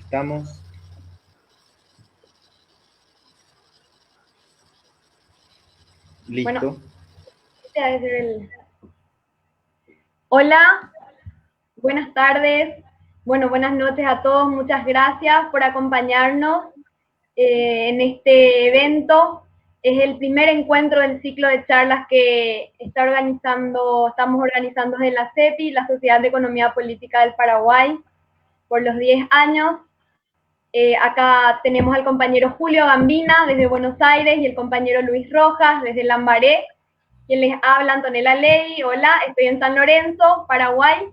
Estamos. Listo. Bueno, hola, buenas tardes, buenas noches a todos. Muchas gracias por acompañarnos en este evento. Es el primer encuentro del ciclo de charlas que estamos organizando desde la CEPI, la Sociedad de Economía Política del Paraguay, por los 10 años. Acá tenemos al compañero Julio Gambina desde Buenos Aires y el compañero Luis Rojas desde Lambaré. Quien les habla, Antonella Ley. Hola, estoy en San Lorenzo, Paraguay.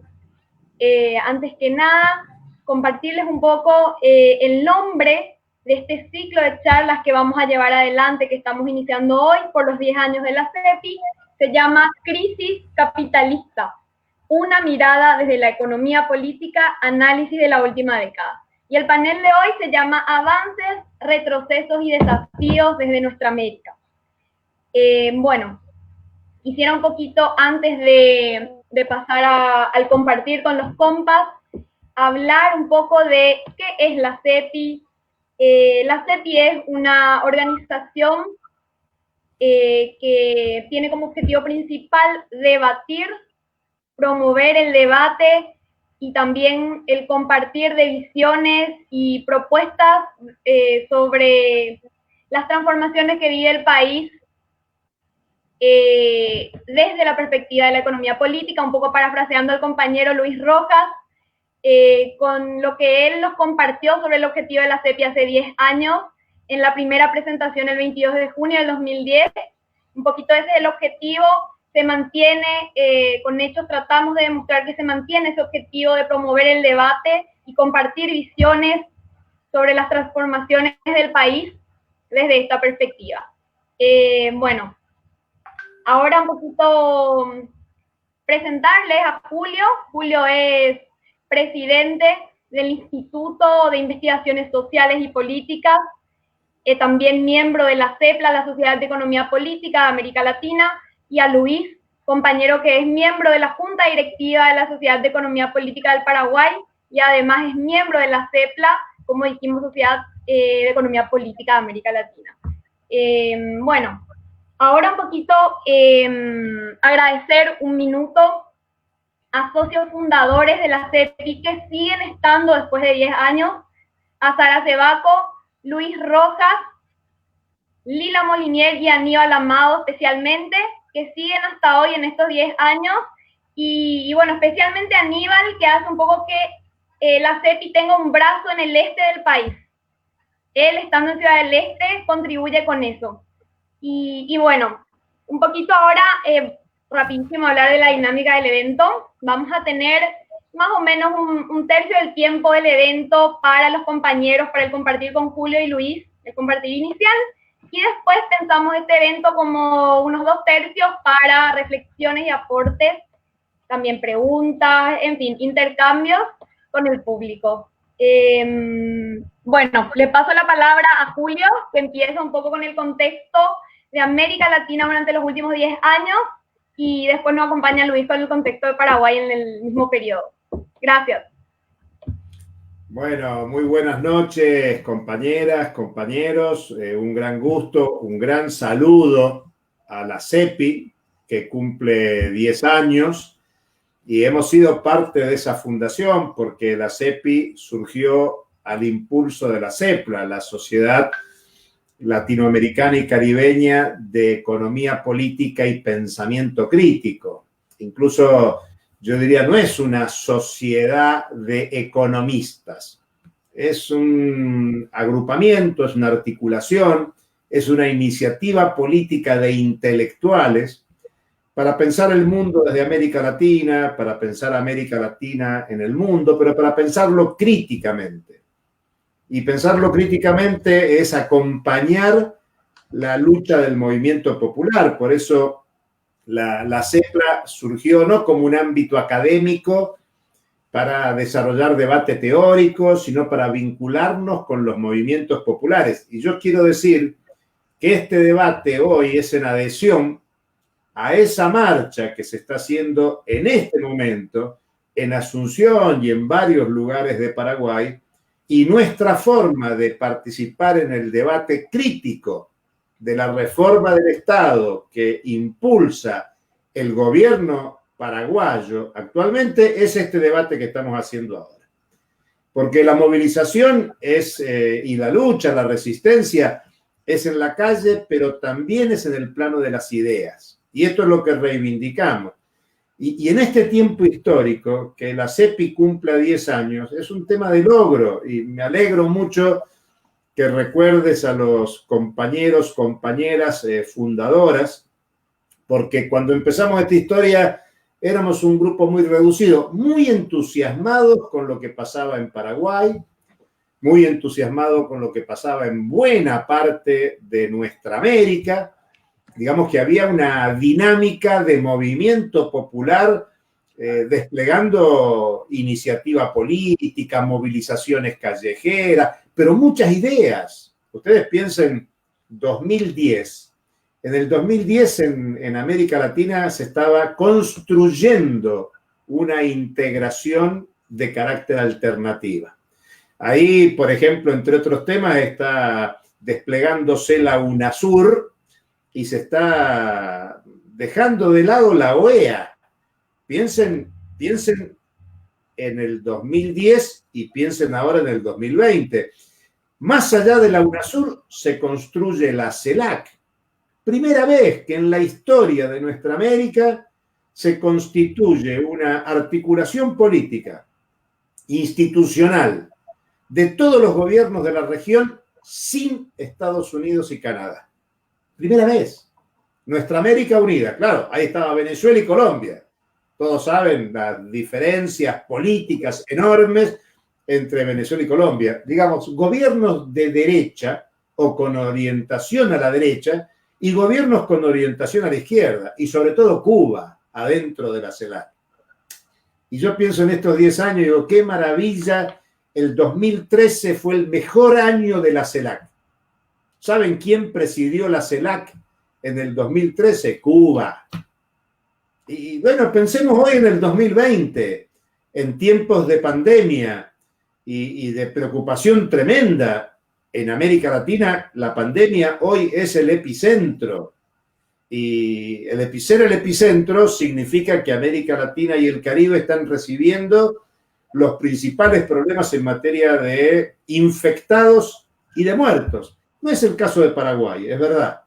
Antes que nada, compartirles un poco el nombre de este ciclo de charlas que vamos a llevar adelante, que estamos iniciando hoy por los 10 años de la CEPI. Se llama Crisis Capitalista, una mirada desde la economía política, análisis de la última década. Y el panel de hoy se llama Avances, Retrocesos y Desafíos desde nuestra América. Bueno, quisiera un poquito, antes de pasar al compartir con los compas, hablar un poco de qué es la CEPI. La CEPI es una organización que tiene como objetivo principal debatir, promover el debate y también el compartir de visiones y propuestas sobre las transformaciones que vive el país desde la perspectiva de la economía política, un poco parafraseando al compañero Luis Rojas, con lo que él nos compartió sobre el objetivo de la CEPI hace 10 años, en la primera presentación el 22 de junio del 2010. Un poquito ese es el objetivo, se mantiene, con hechos tratamos de demostrar que se mantiene ese objetivo de promover el debate y compartir visiones sobre las transformaciones del país desde esta perspectiva. Bueno, ahora un poquito presentarles a Julio. Julio es presidente del Instituto de Investigaciones Sociales y Políticas, también miembro de la CEPLA, la Sociedad de Economía Política de América Latina, y a Luis, compañero que es miembro de la Junta Directiva de la Sociedad de Economía Política del Paraguay y además es miembro de la CEPLA, como dijimos, Sociedad de Economía Política de América Latina. Bueno, ahora un poquito agradecer un minuto a socios fundadores de la CEPI que siguen estando después de 10 años, a Sara Cebaco, Luis Rojas, Lila Molinier y Aníbal Amado especialmente, que siguen hasta hoy en estos 10 años, y bueno, especialmente Aníbal, que hace un poco que la CEPI tenga un brazo en el este del país. Él, estando en Ciudad del Este, contribuye con eso. Y bueno, un poquito ahora, rapidísimo hablar de la dinámica del evento. Vamos a tener más o menos un tercio del tiempo del evento para los compañeros, para el compartir con Julio y Luis, el compartir inicial, y después pensamos este evento como unos 2 tercios para reflexiones y aportes, también preguntas, en fin, intercambios con el público. Bueno, le paso la palabra a Julio, que empieza un poco con el contexto de América Latina durante los últimos 10 años, y después nos acompaña Luis con el contexto de Paraguay en el mismo periodo. Gracias. Bueno, muy buenas noches, compañeras, compañeros. Un gran gusto, un gran saludo a la CEPI, que cumple 10 años, y hemos sido parte de esa fundación porque la CEPI surgió al impulso de la CEPLA, la Sociedad Latinoamericana y Caribeña de Economía Política y Pensamiento Crítico. Incluso yo diría, no es una sociedad de economistas, es un agrupamiento, es una articulación, es una iniciativa política de intelectuales para pensar el mundo desde América Latina, para pensar América Latina en el mundo, pero para pensarlo críticamente. Y pensarlo críticamente es acompañar la lucha del movimiento popular. Por eso la CEPLA surgió no como un ámbito académico para desarrollar debate teórico, sino para vincularnos con los movimientos populares. Y yo quiero decir que este debate hoy es en adhesión a esa marcha que se está haciendo en este momento en Asunción y en varios lugares de Paraguay, y nuestra forma de participar en el debate crítico de la reforma del Estado que impulsa el gobierno paraguayo actualmente es este debate que estamos haciendo ahora. Porque la movilización y la lucha, la resistencia es en la calle, pero también es en el plano de las ideas. Y esto es lo que reivindicamos. Y en este tiempo histórico, que la CEPI cumpla 10 años, es un tema de logro. Y me alegro mucho que recuerdes a los compañeros, compañeras fundadoras, porque cuando empezamos esta historia éramos un grupo muy reducido, muy entusiasmados con lo que pasaba en Paraguay, muy entusiasmados con lo que pasaba en buena parte de nuestra América. Digamos que había una dinámica de movimiento popular desplegando iniciativa política, movilizaciones callejeras, pero muchas ideas. Ustedes piensen 2010. En el 2010 en América Latina se estaba construyendo una integración de carácter alternativa. Ahí, por ejemplo, entre otros temas, está desplegándose la UNASUR y se está dejando de lado la OEA. Piensen en el 2010 y piensen ahora en el 2020. Más allá de la UNASUR se construye la CELAC. Primera vez que en la historia de nuestra América se constituye una articulación política, institucional, de todos los gobiernos de la región sin Estados Unidos y Canadá. Primera vez. Nuestra América unida. Claro, ahí estaba Venezuela y Colombia. Todos saben las diferencias políticas enormes entre Venezuela y Colombia. Digamos, gobiernos de derecha o con orientación a la derecha y gobiernos con orientación a la izquierda. Y sobre todo Cuba, adentro de la CELAC. Y yo pienso en estos 10 años y digo, qué maravilla. El 2013 fue el mejor año de la CELAC. ¿Saben quién presidió la CELAC en el 2013? Cuba. Y bueno, pensemos hoy en el 2020, en tiempos de pandemia y de preocupación tremenda. En América Latina, la pandemia hoy es el epicentro. Y el epicentro significa que América Latina y el Caribe están recibiendo los principales problemas en materia de infectados y de muertos. No es el caso de Paraguay, es verdad.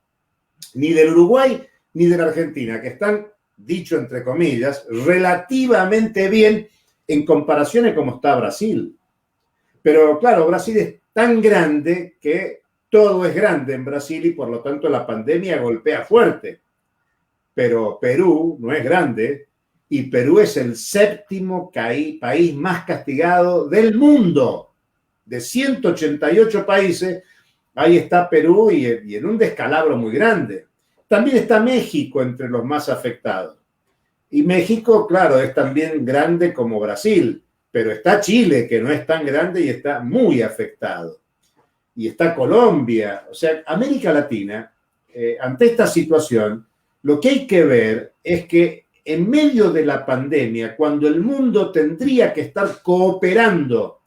Ni del Uruguay ni de la Argentina, que están, dicho entre comillas, relativamente bien en comparación a cómo está Brasil. Pero claro, Brasil es tan grande que todo es grande en Brasil y por lo tanto la pandemia golpea fuerte. Pero Perú no es grande y Perú es el séptimo país más castigado del mundo. De 188 países, ahí está Perú y en un descalabro muy grande. También está México entre los más afectados. Y México, claro, es también grande como Brasil, pero está Chile, que no es tan grande y está muy afectado. Y está Colombia. O sea, América Latina, ante esta situación, lo que hay que ver es que en medio de la pandemia, cuando el mundo tendría que estar cooperando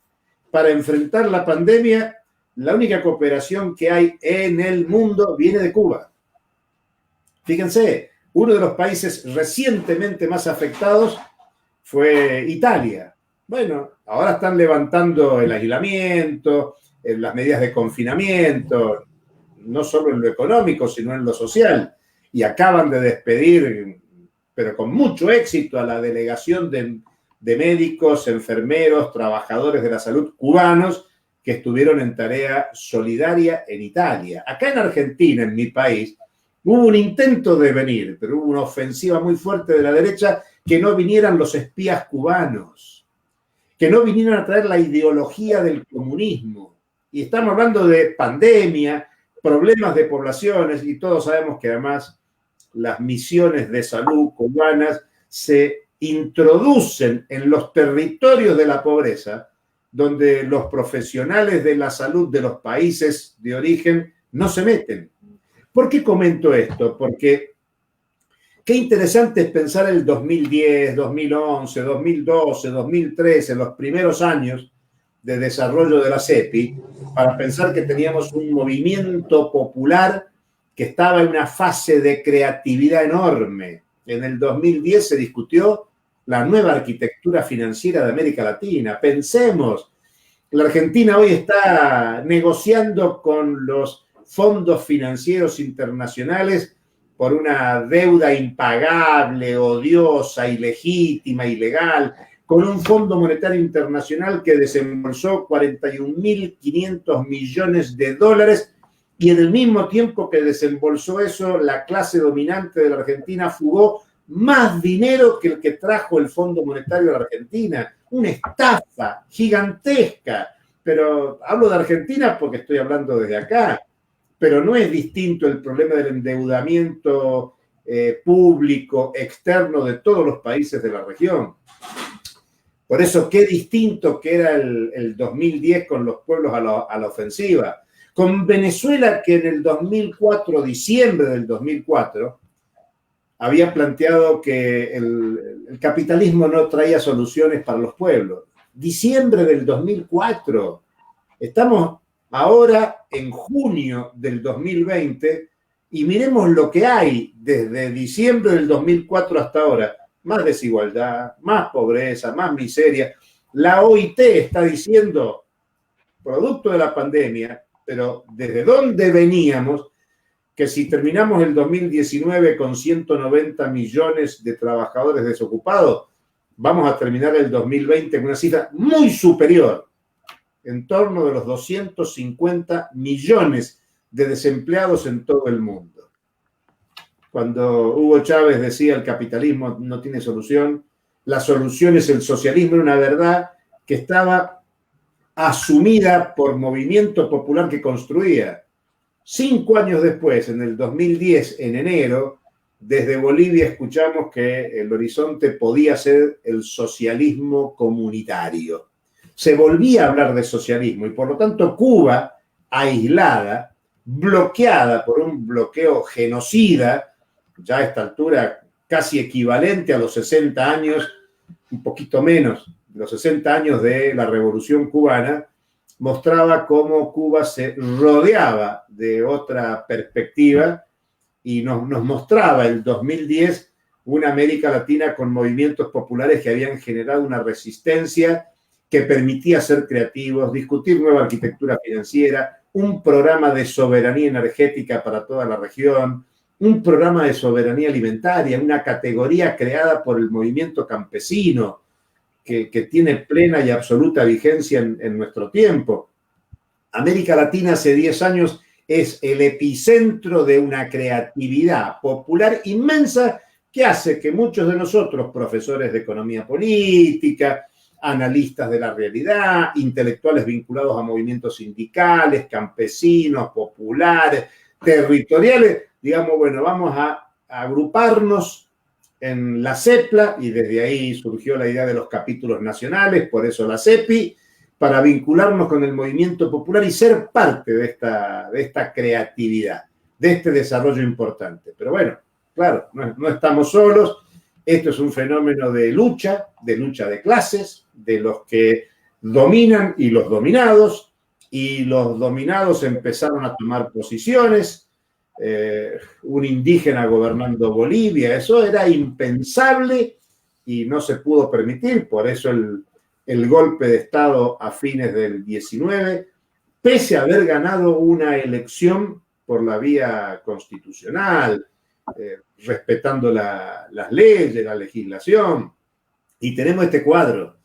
para enfrentar la pandemia, la única cooperación que hay en el mundo viene de Cuba. Fíjense, uno de los países recientemente más afectados fue Italia. Bueno, ahora están levantando el aislamiento, las medidas de confinamiento, no solo en lo económico, sino en lo social. Y acaban de despedir, pero con mucho éxito, a la delegación de médicos, enfermeros, trabajadores de la salud cubanos que estuvieron en tarea solidaria en Italia. Acá en Argentina, en mi país, hubo un intento de venir, pero hubo una ofensiva muy fuerte de la derecha que no vinieran los espías cubanos, que no vinieran a traer la ideología del comunismo. Y estamos hablando de pandemia, problemas de poblaciones, y todos sabemos que además las misiones de salud cubanas se introducen en los territorios de la pobreza, donde los profesionales de la salud de los países de origen no se meten. ¿Por qué comento esto? Porque qué interesante es pensar el 2010, 2011, 2012, 2013, los primeros años, de desarrollo de la CEPI para pensar que teníamos un movimiento popular que estaba en una fase de creatividad enorme. En el 2010 se discutió la nueva arquitectura financiera de América Latina. Pensemos, la Argentina hoy está negociando con los fondos financieros internacionales por una deuda impagable, odiosa, ilegítima, ilegal, con un Fondo Monetario Internacional que desembolsó 41.500 millones de dólares, y en el mismo tiempo que desembolsó eso, la clase dominante de la Argentina fugó más dinero que el que trajo el Fondo Monetario a la Argentina. Una estafa gigantesca. Pero hablo de Argentina porque estoy hablando desde acá. Pero no es distinto el problema del endeudamiento público externo de todos los países de la región. Por eso, qué distinto que era el 2010 con los pueblos a la ofensiva. Con Venezuela, que en el 2004, diciembre del 2004, había planteado que el capitalismo no traía soluciones para los pueblos. Diciembre del 2004. Estamos ahora en junio del 2020 y miremos lo que hay desde diciembre del 2004 hasta ahora. Más desigualdad, más pobreza, más miseria. La OIT está diciendo, producto de la pandemia, pero ¿desde dónde veníamos? Que si terminamos el 2019 con 190 millones de trabajadores desocupados, vamos a terminar el 2020 con una cifra muy superior, en torno de los 250 millones de desempleados en todo el mundo. Cuando Hugo Chávez decía el capitalismo no tiene solución, la solución es el socialismo, era una verdad que estaba asumida por movimiento popular que construía. 5 años después, en el 2010, en enero, desde Bolivia escuchamos que el horizonte podía ser el socialismo comunitario. Se volvía a hablar de socialismo y por lo tanto Cuba, aislada, bloqueada por un bloqueo genocida, ya a esta altura casi equivalente a los 60 años, un poquito menos, los 60 años de la Revolución Cubana, mostraba cómo Cuba se rodeaba de otra perspectiva y nos mostraba el 2010 una América Latina con movimientos populares que habían generado una resistencia que permitía ser creativos, discutir nueva arquitectura financiera, un programa de soberanía energética para toda la región, un programa de soberanía alimentaria, una categoría creada por el movimiento campesino, que tiene plena y absoluta vigencia en nuestro tiempo. América Latina hace 10 años es el epicentro de una creatividad popular inmensa que hace que muchos de nosotros, profesores de economía política, analistas de la realidad, intelectuales vinculados a movimientos sindicales, campesinos, populares, territoriales, digamos, bueno, vamos a agruparnos en la CEPLA, y desde ahí surgió la idea de los capítulos nacionales, por eso la CEPI, para vincularnos con el movimiento popular y ser parte de esta creatividad, de este desarrollo importante. Pero bueno, claro, no estamos solos, esto es un fenómeno de lucha de clases, de los que dominan y los dominados empezaron a tomar posiciones. Un indígena gobernando Bolivia, eso era impensable y no se pudo permitir, por eso el golpe de Estado a fines del 19, pese a haber ganado una elección por la vía constitucional, respetando las leyes, la legislación, y tenemos este cuadro,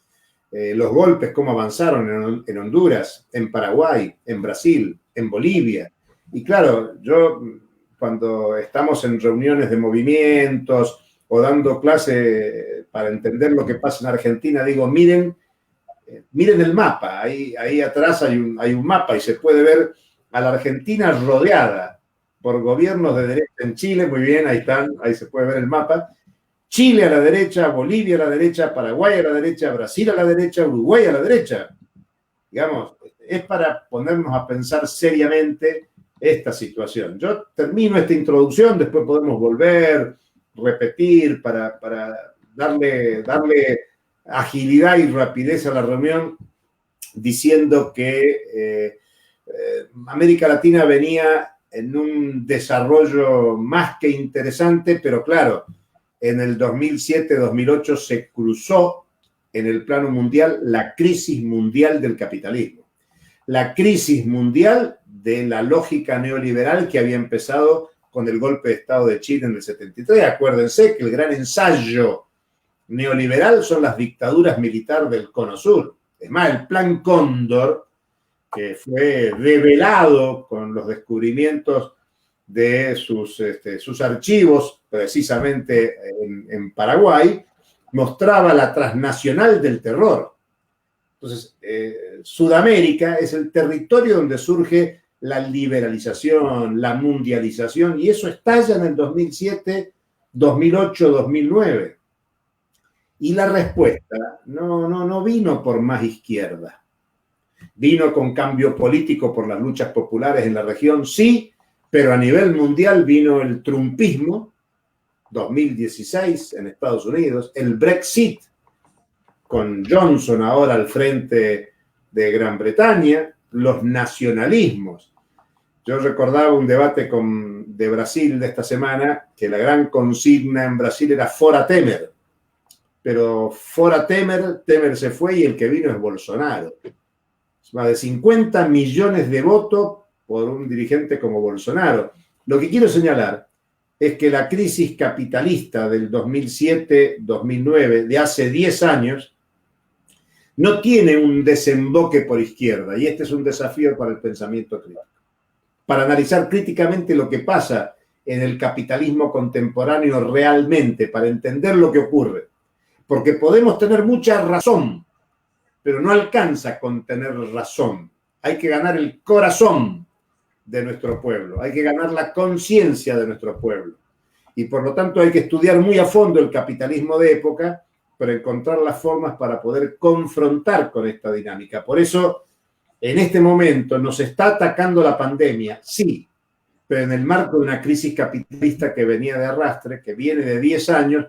los golpes, cómo avanzaron en Honduras, en Paraguay, en Brasil, en Bolivia. Y claro, yo cuando estamos en reuniones de movimientos o dando clase para entender lo que pasa en Argentina, digo, miren el mapa, ahí atrás hay un mapa y se puede ver a la Argentina rodeada por gobiernos de derecha en Chile, muy bien, ahí están, ahí se puede ver el mapa, Chile a la derecha, Bolivia a la derecha, Paraguay a la derecha, Brasil a la derecha, Uruguay a la derecha. Digamos, es para ponernos a pensar seriamente esta situación. Yo termino esta introducción, después podemos volver, repetir, para darle agilidad y rapidez a la reunión. diciendo que América Latina venía en un desarrollo más que interesante, pero claro, en el 2007-2008 se cruzó en el plano mundial la crisis mundial del capitalismo, la crisis mundial de la lógica neoliberal que había empezado con el golpe de Estado de Chile en el 73. Acuérdense que el gran ensayo neoliberal son las dictaduras militares del Cono Sur. Es más, el Plan Cóndor, que fue revelado con los descubrimientos de sus archivos, precisamente en Paraguay, mostraba la transnacional del terror. Entonces, Sudamérica es el territorio donde surge la liberalización, la mundialización, y eso estalla en el 2007, 2008, 2009. Y la respuesta no vino por más izquierda. Vino con cambio político por las luchas populares en la región, sí, pero a nivel mundial vino el trumpismo, 2016 en Estados Unidos, el Brexit, con Johnson ahora al frente de Gran Bretaña, los nacionalismos. Yo recordaba un debate de Brasil de esta semana, que la gran consigna en Brasil era fora Temer. Pero fora Temer, Temer se fue y el que vino es Bolsonaro. Más de 50 millones de votos por un dirigente como Bolsonaro. Lo que quiero señalar es que la crisis capitalista del 2007-2009, de hace 10 años, no tiene un desemboque por izquierda, y este es un desafío para el pensamiento crítico. Para analizar críticamente lo que pasa en el capitalismo contemporáneo realmente, para entender lo que ocurre. Porque podemos tener mucha razón, pero no alcanza con tener razón. Hay que ganar el corazón de nuestro pueblo, hay que ganar la conciencia de nuestro pueblo. Y por lo tanto hay que estudiar muy a fondo el capitalismo de época para encontrar las formas para poder confrontar con esta dinámica. Por eso, en este momento nos está atacando la pandemia, sí, pero en el marco de una crisis capitalista que venía de arrastre, que viene de 10 años,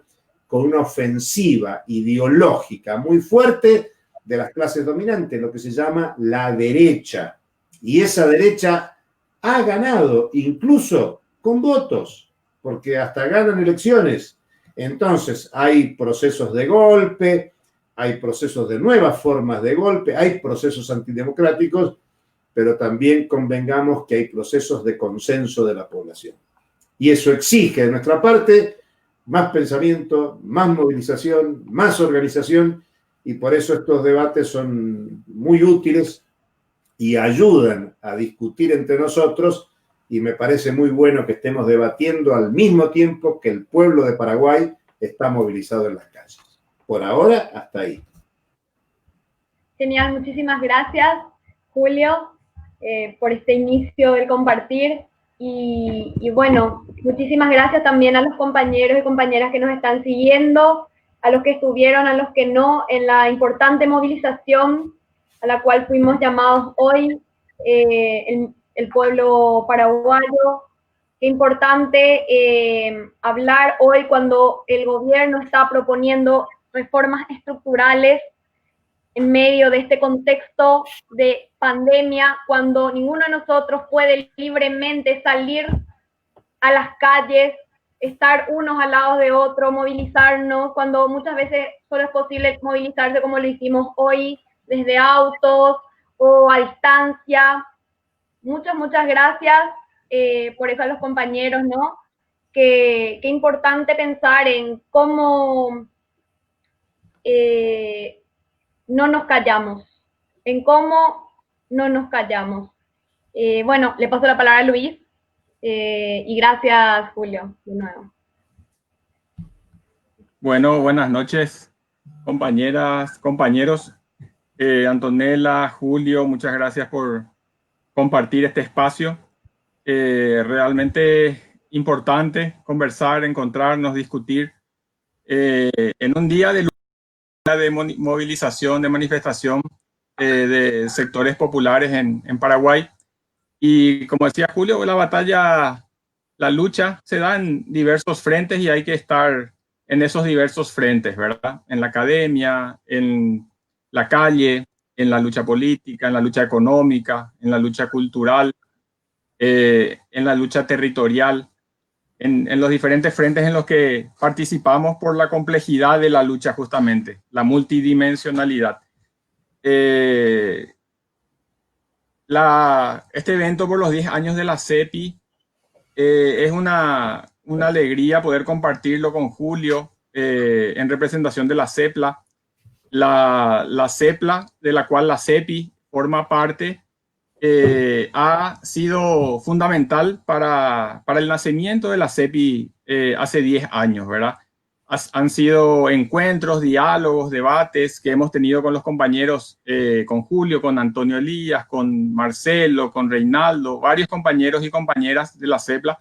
con una ofensiva ideológica muy fuerte de las clases dominantes, lo que se llama la derecha. Y esa derecha ha ganado incluso con votos, porque hasta ganan elecciones. Entonces hay procesos de golpe, hay procesos de nuevas formas de golpe, hay procesos antidemocráticos, pero también convengamos que hay procesos de consenso de la población. Y eso exige de nuestra parte más pensamiento, más movilización, más organización, y por eso estos debates son muy útiles y ayudan a discutir entre nosotros, y me parece muy bueno que estemos debatiendo al mismo tiempo que el pueblo de Paraguay está movilizado en las calles. Por ahora, hasta ahí. Genial, muchísimas gracias, Julio, por este inicio del compartir. Y bueno, muchísimas gracias también a los compañeros y compañeras que nos están siguiendo, a los que estuvieron, a los que no, en la importante movilización a la cual fuimos llamados hoy, el pueblo paraguayo. Qué importante hablar hoy cuando el gobierno está proponiendo reformas estructurales en medio de este contexto de pandemia, cuando ninguno de nosotros puede libremente salir a las calles, estar unos al lado de otros, movilizarnos, cuando muchas veces solo es posible movilizarse como lo hicimos hoy, desde autos o a distancia. Muchas gracias por eso a los compañeros, ¿no? Qué importante pensar en cómo no nos callamos, en cómo no nos callamos. Bueno, le paso la palabra a Luis, y gracias, Julio, de nuevo. Bueno, buenas noches, compañeras, compañeros. Antonella, Julio, muchas gracias por compartir este espacio. Realmente importante conversar, encontrarnos, discutir en un día de movilización, de manifestación de sectores populares en Paraguay. Y como decía Julio, la lucha se da en diversos frentes y hay que estar en esos diversos frentes, ¿verdad? En la academia, en la calle, en la lucha política, en la lucha económica, en la lucha cultural, en la lucha territorial, en los diferentes frentes en los que participamos por la complejidad de la lucha justamente, la multidimensionalidad. Este evento por los 10 años de la CEPI es una alegría poder compartirlo con Julio en representación de la CEPLA. La CEPLA, de la cual la CEPI forma parte, ha sido fundamental para el nacimiento de la CEPI hace 10 años, ¿verdad? Han sido encuentros, diálogos, debates que hemos tenido con los compañeros, con Julio, con Antonio Elías, con Marcelo, con Reinaldo, varios compañeros y compañeras de la CEPLA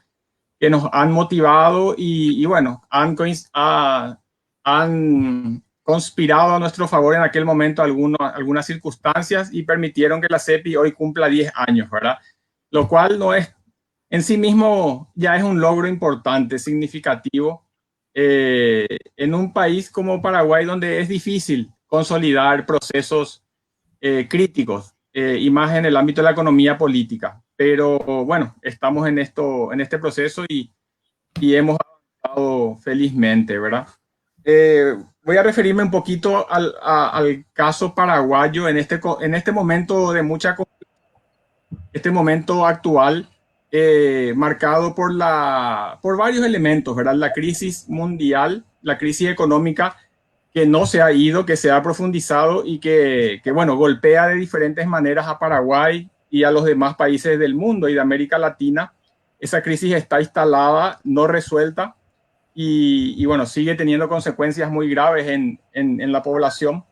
que nos han motivado y bueno, han conspirado a nuestro favor en aquel momento algunas circunstancias y permitieron que la CEPI hoy cumpla 10 años, ¿verdad? Lo cual no es, en sí mismo ya es un logro importante, significativo, en un país como Paraguay donde es difícil consolidar procesos críticos y más en el ámbito de la economía política. Pero bueno, estamos en este proceso y hemos avanzado felizmente, ¿verdad? Voy a referirme un poquito al caso paraguayo en este momento de este momento actual, marcado por varios elementos, ¿verdad? La crisis mundial, la crisis económica que no se ha ido, que se ha profundizado y que bueno, golpea de diferentes maneras a Paraguay y a los demás países del mundo y de América Latina. Esa crisis está instalada, no resuelta. Y bueno, sigue teniendo consecuencias muy graves en la población.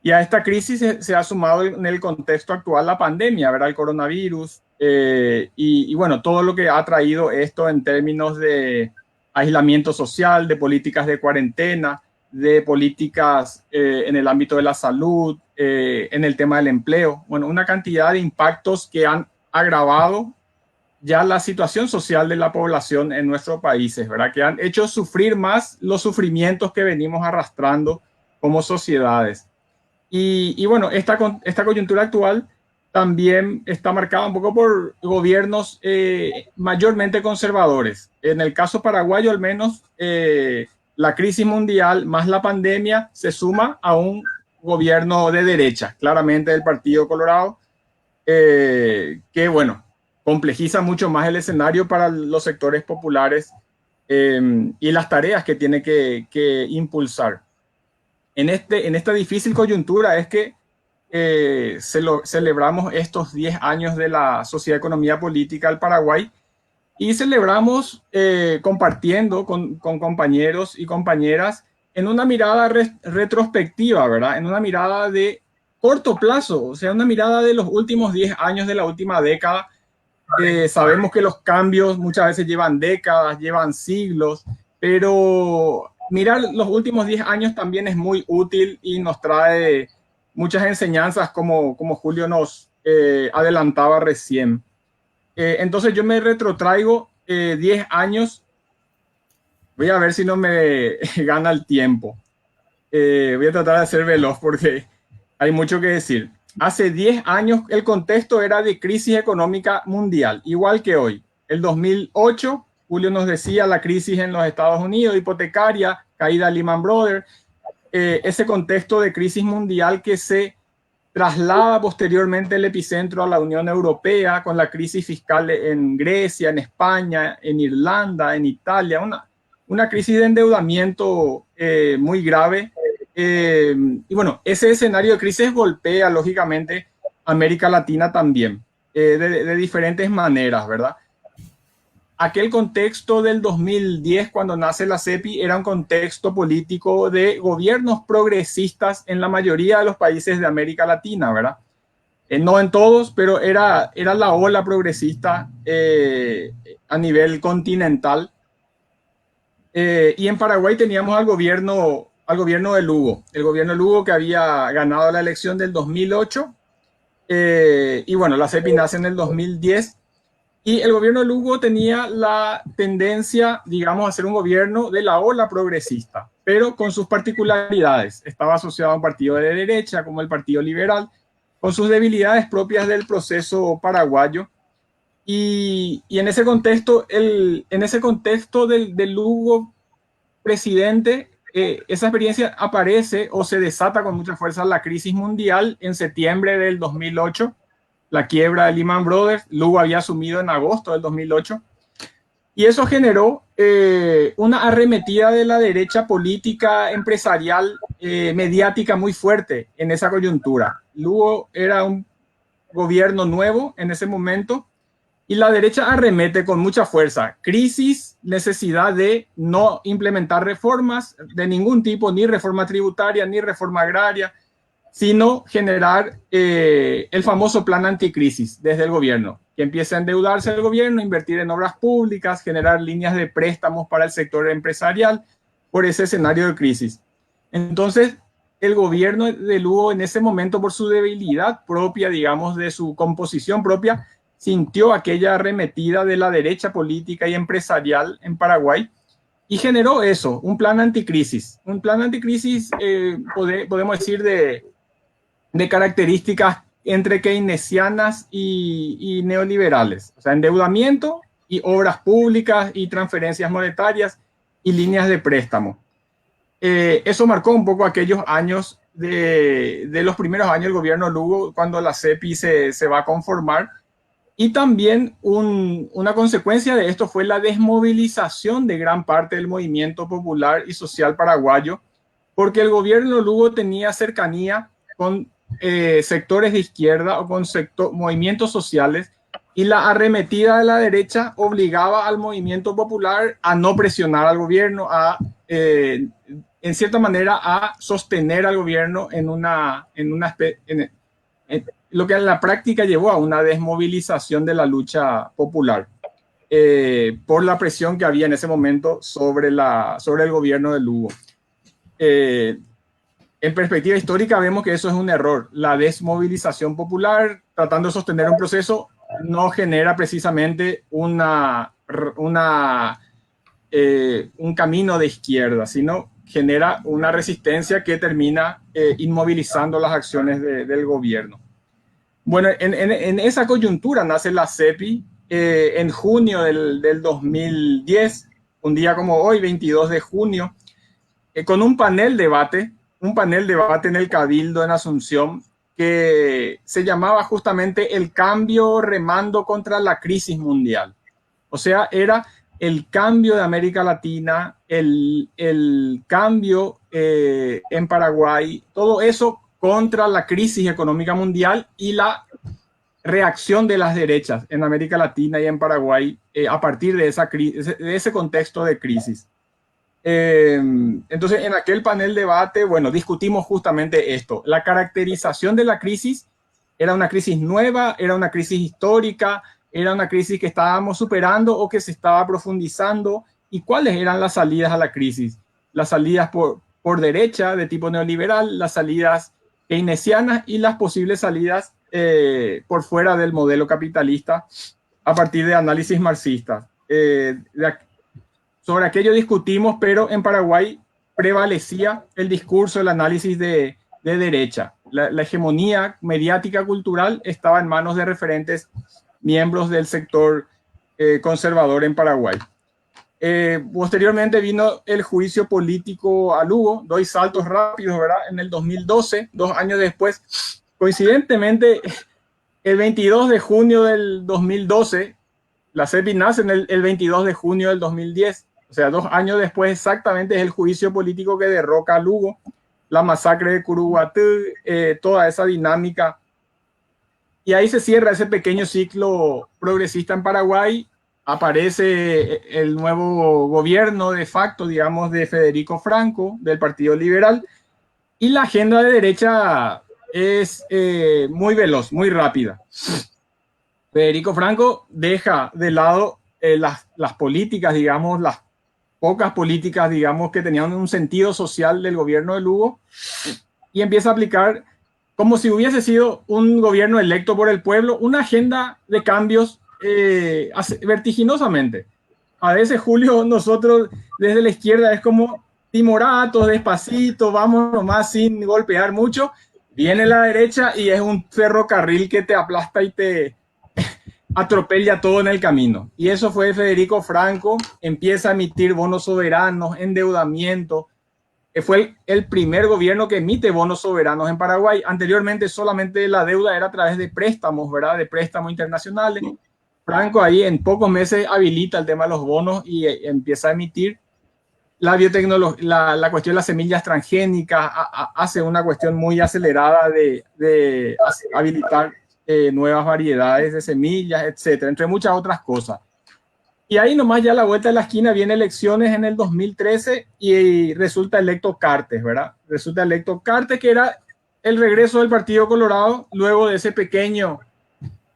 Y a esta crisis se ha sumado en el contexto actual la pandemia, ¿verdad? El coronavirus y bueno, todo lo que ha traído esto en términos de aislamiento social, de políticas de cuarentena, de políticas en el ámbito de la salud, en el tema del empleo. Bueno, una cantidad de impactos que han agravado ya la situación social de la población en nuestros países, ¿verdad? Que han hecho sufrir más los sufrimientos que venimos arrastrando como sociedades. Y bueno, esta coyuntura actual también está marcada un poco por gobiernos mayormente conservadores. En el caso paraguayo, al menos, la crisis mundial más la pandemia se suma a un gobierno de derecha, claramente del Partido Colorado, que bueno, complejiza mucho más el escenario para los sectores populares y las tareas que tiene que impulsar. En esta difícil coyuntura es que celebramos estos 10 años de la Sociedad de Economía Política del Paraguay y celebramos compartiendo con compañeros y compañeras en una mirada retrospectiva, ¿verdad? En una mirada de corto plazo, o sea, una mirada de los últimos 10 años de la última década. Sabemos que los cambios muchas veces llevan décadas, llevan siglos, pero mirar los últimos 10 años también es muy útil y nos trae muchas enseñanzas como Julio nos adelantaba recién. Entonces yo me retrotraigo 10 años. Voy a ver si no me gana el tiempo. Voy a tratar de ser veloz porque hay mucho que decir. Hace 10 años el contexto era de crisis económica mundial, igual que hoy. El 2008, Julio nos decía, la crisis en los Estados Unidos, hipotecaria, caída de Lehman Brothers, ese contexto de crisis mundial que se traslada posteriormente el epicentro a la Unión Europea con la crisis fiscal en Grecia, en España, en Irlanda, en Italia, una crisis de endeudamiento muy grave. Y bueno, ese escenario de crisis golpea lógicamente América Latina también, de diferentes maneras, ¿verdad? Aquel contexto del 2010, cuando nace la CEPI, era un contexto político de gobiernos progresistas en la mayoría de los países de América Latina, ¿verdad? No en todos, pero era la ola progresista a nivel continental. Y en Paraguay teníamos al gobierno de Lugo, el gobierno de Lugo que había ganado la elección del 2008. Y bueno, la CEPI nace en el 2010 Y el gobierno de Lugo tenía la tendencia, digamos, a ser un gobierno de la ola progresista, pero con sus particularidades. Estaba asociado a un partido de derecha, como el Partido Liberal, con sus debilidades propias del proceso paraguayo. Y en ese contexto, del Lugo presidente, esa experiencia aparece o se desata con mucha fuerza la crisis mundial en septiembre del 2008, la quiebra de Lehman Brothers. Lugo había asumido en agosto del 2008, y eso generó una arremetida de la derecha política, empresarial, mediática muy fuerte en esa coyuntura. Lugo era un gobierno nuevo en ese momento, y la derecha arremete con mucha fuerza. Crisis, necesidad de no implementar reformas de ningún tipo, ni reforma tributaria, ni reforma agraria, sino generar el famoso plan anticrisis desde el gobierno, que empiece a endeudarse el gobierno, invertir en obras públicas, generar líneas de préstamos para el sector empresarial por ese escenario de crisis. Entonces, el gobierno de Lugo en ese momento, por su debilidad propia, digamos, de su composición propia, sintió aquella arremetida de la derecha política y empresarial en Paraguay y generó eso, un plan anticrisis. Un plan anticrisis, podemos decir, de características entre keynesianas y neoliberales. O sea, endeudamiento y obras públicas y transferencias monetarias y líneas de préstamo. Eso marcó un poco aquellos años de los primeros años del gobierno Lugo, cuando la CEPI se va a conformar. Y también una consecuencia de esto fue la desmovilización de gran parte del movimiento popular y social paraguayo, porque el gobierno Lugo tenía cercanía con sectores de izquierda o con movimientos sociales, y la arremetida de la derecha obligaba al movimiento popular a no presionar al gobierno, en cierta manera a sostener al gobierno en lo que en la práctica llevó a una desmovilización de la lucha popular por la presión que había en ese momento sobre el gobierno de Lugo. En perspectiva histórica vemos que eso es un error. La desmovilización popular, tratando de sostener un proceso, no genera precisamente un camino de izquierda, sino genera una resistencia que termina inmovilizando las acciones del gobierno. Bueno, en esa coyuntura nace la CEPI en junio del 2010, un día como hoy, 22 de junio, con un panel debate en el Cabildo en Asunción, que se llamaba justamente el cambio remando contra la crisis mundial. O sea, era el cambio de América Latina, el cambio en Paraguay, todo eso contra la crisis económica mundial y la reacción de las derechas en América Latina y en Paraguay a partir de ese contexto de crisis. Entonces, en aquel panel debate, bueno, discutimos justamente esto. La caracterización de la crisis: era una crisis nueva, era una crisis histórica, era una crisis que estábamos superando o que se estaba profundizando, y cuáles eran las salidas a la crisis. Las salidas por derecha de tipo neoliberal, las salidas keynesianas y las posibles salidas por fuera del modelo capitalista a partir de análisis marxistas. Sobre aquello discutimos, pero en Paraguay prevalecía el discurso, el análisis de derecha. La hegemonía mediática cultural estaba en manos de referentes miembros del sector conservador en Paraguay. Posteriormente vino el juicio político a Lugo. Doy saltos rápidos, ¿verdad? En el 2012, 2 años después, coincidentemente, el 22 de junio del 2012, la CEPI nace el 22 de junio del 2010. O sea, 2 años después exactamente es el juicio político que derroca a Lugo, la masacre de Curuguatú, toda esa dinámica. Y ahí se cierra ese pequeño ciclo progresista en Paraguay. Aparece el nuevo gobierno de facto, digamos, de Federico Franco, del Partido Liberal, y la agenda de derecha es muy veloz, muy rápida. Federico Franco deja de lado las políticas, digamos, las pocas políticas, digamos, que tenían un sentido social del gobierno de Lugo, y empieza a aplicar, como si hubiese sido un gobierno electo por el pueblo, una agenda de cambios vertiginosamente. A veces, Julio, nosotros desde la izquierda es como timoratos, despacito, vamos nomás sin golpear mucho. Viene la derecha y es un ferrocarril que te aplasta y te atropella todo en el camino. Y eso fue Federico Franco, empieza a emitir bonos soberanos, endeudamiento. Fue el primer gobierno que emite bonos soberanos en Paraguay. Anteriormente solamente la deuda era a través de préstamos, ¿verdad? De préstamos internacionales. Franco ahí en pocos meses habilita el tema de los bonos y empieza a emitir. La biotecnología, la cuestión de las semillas transgénicas hace una cuestión muy acelerada de habilitar nuevas variedades de semillas, etcétera, entre muchas otras cosas. Y ahí nomás ya a la vuelta de la esquina viene elecciones en el 2013 y resulta electo Cartes, ¿verdad? Resulta electo Cartes, que era el regreso del Partido Colorado luego de ese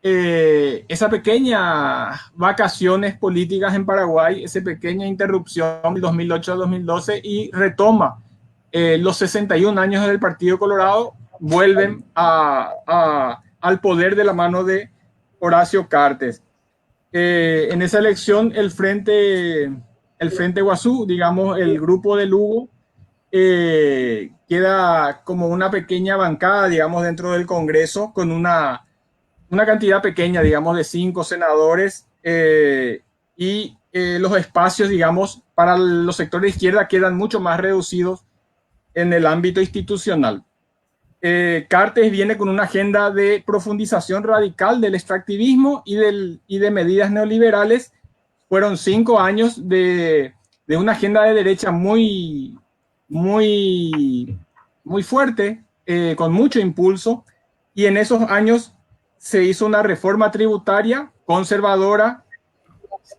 esa pequeña vacaciones políticas en Paraguay, esa pequeña interrupción del 2008 al 2012 y retoma los 61 años del Partido Colorado, vuelven al poder de la mano de Horacio Cartes. En esa elección el Frente Guazú, digamos el grupo de Lugo, queda como una pequeña bancada, digamos, dentro del Congreso con una cantidad pequeña, digamos, de 5 senadores y los espacios, digamos, para los sectores de izquierda quedan mucho más reducidos en el ámbito institucional. Cartes viene con una agenda de profundización radical del extractivismo y de medidas neoliberales. Fueron 5 años de una agenda de derecha muy fuerte, con mucho impulso, y en esos años se hizo una reforma tributaria conservadora.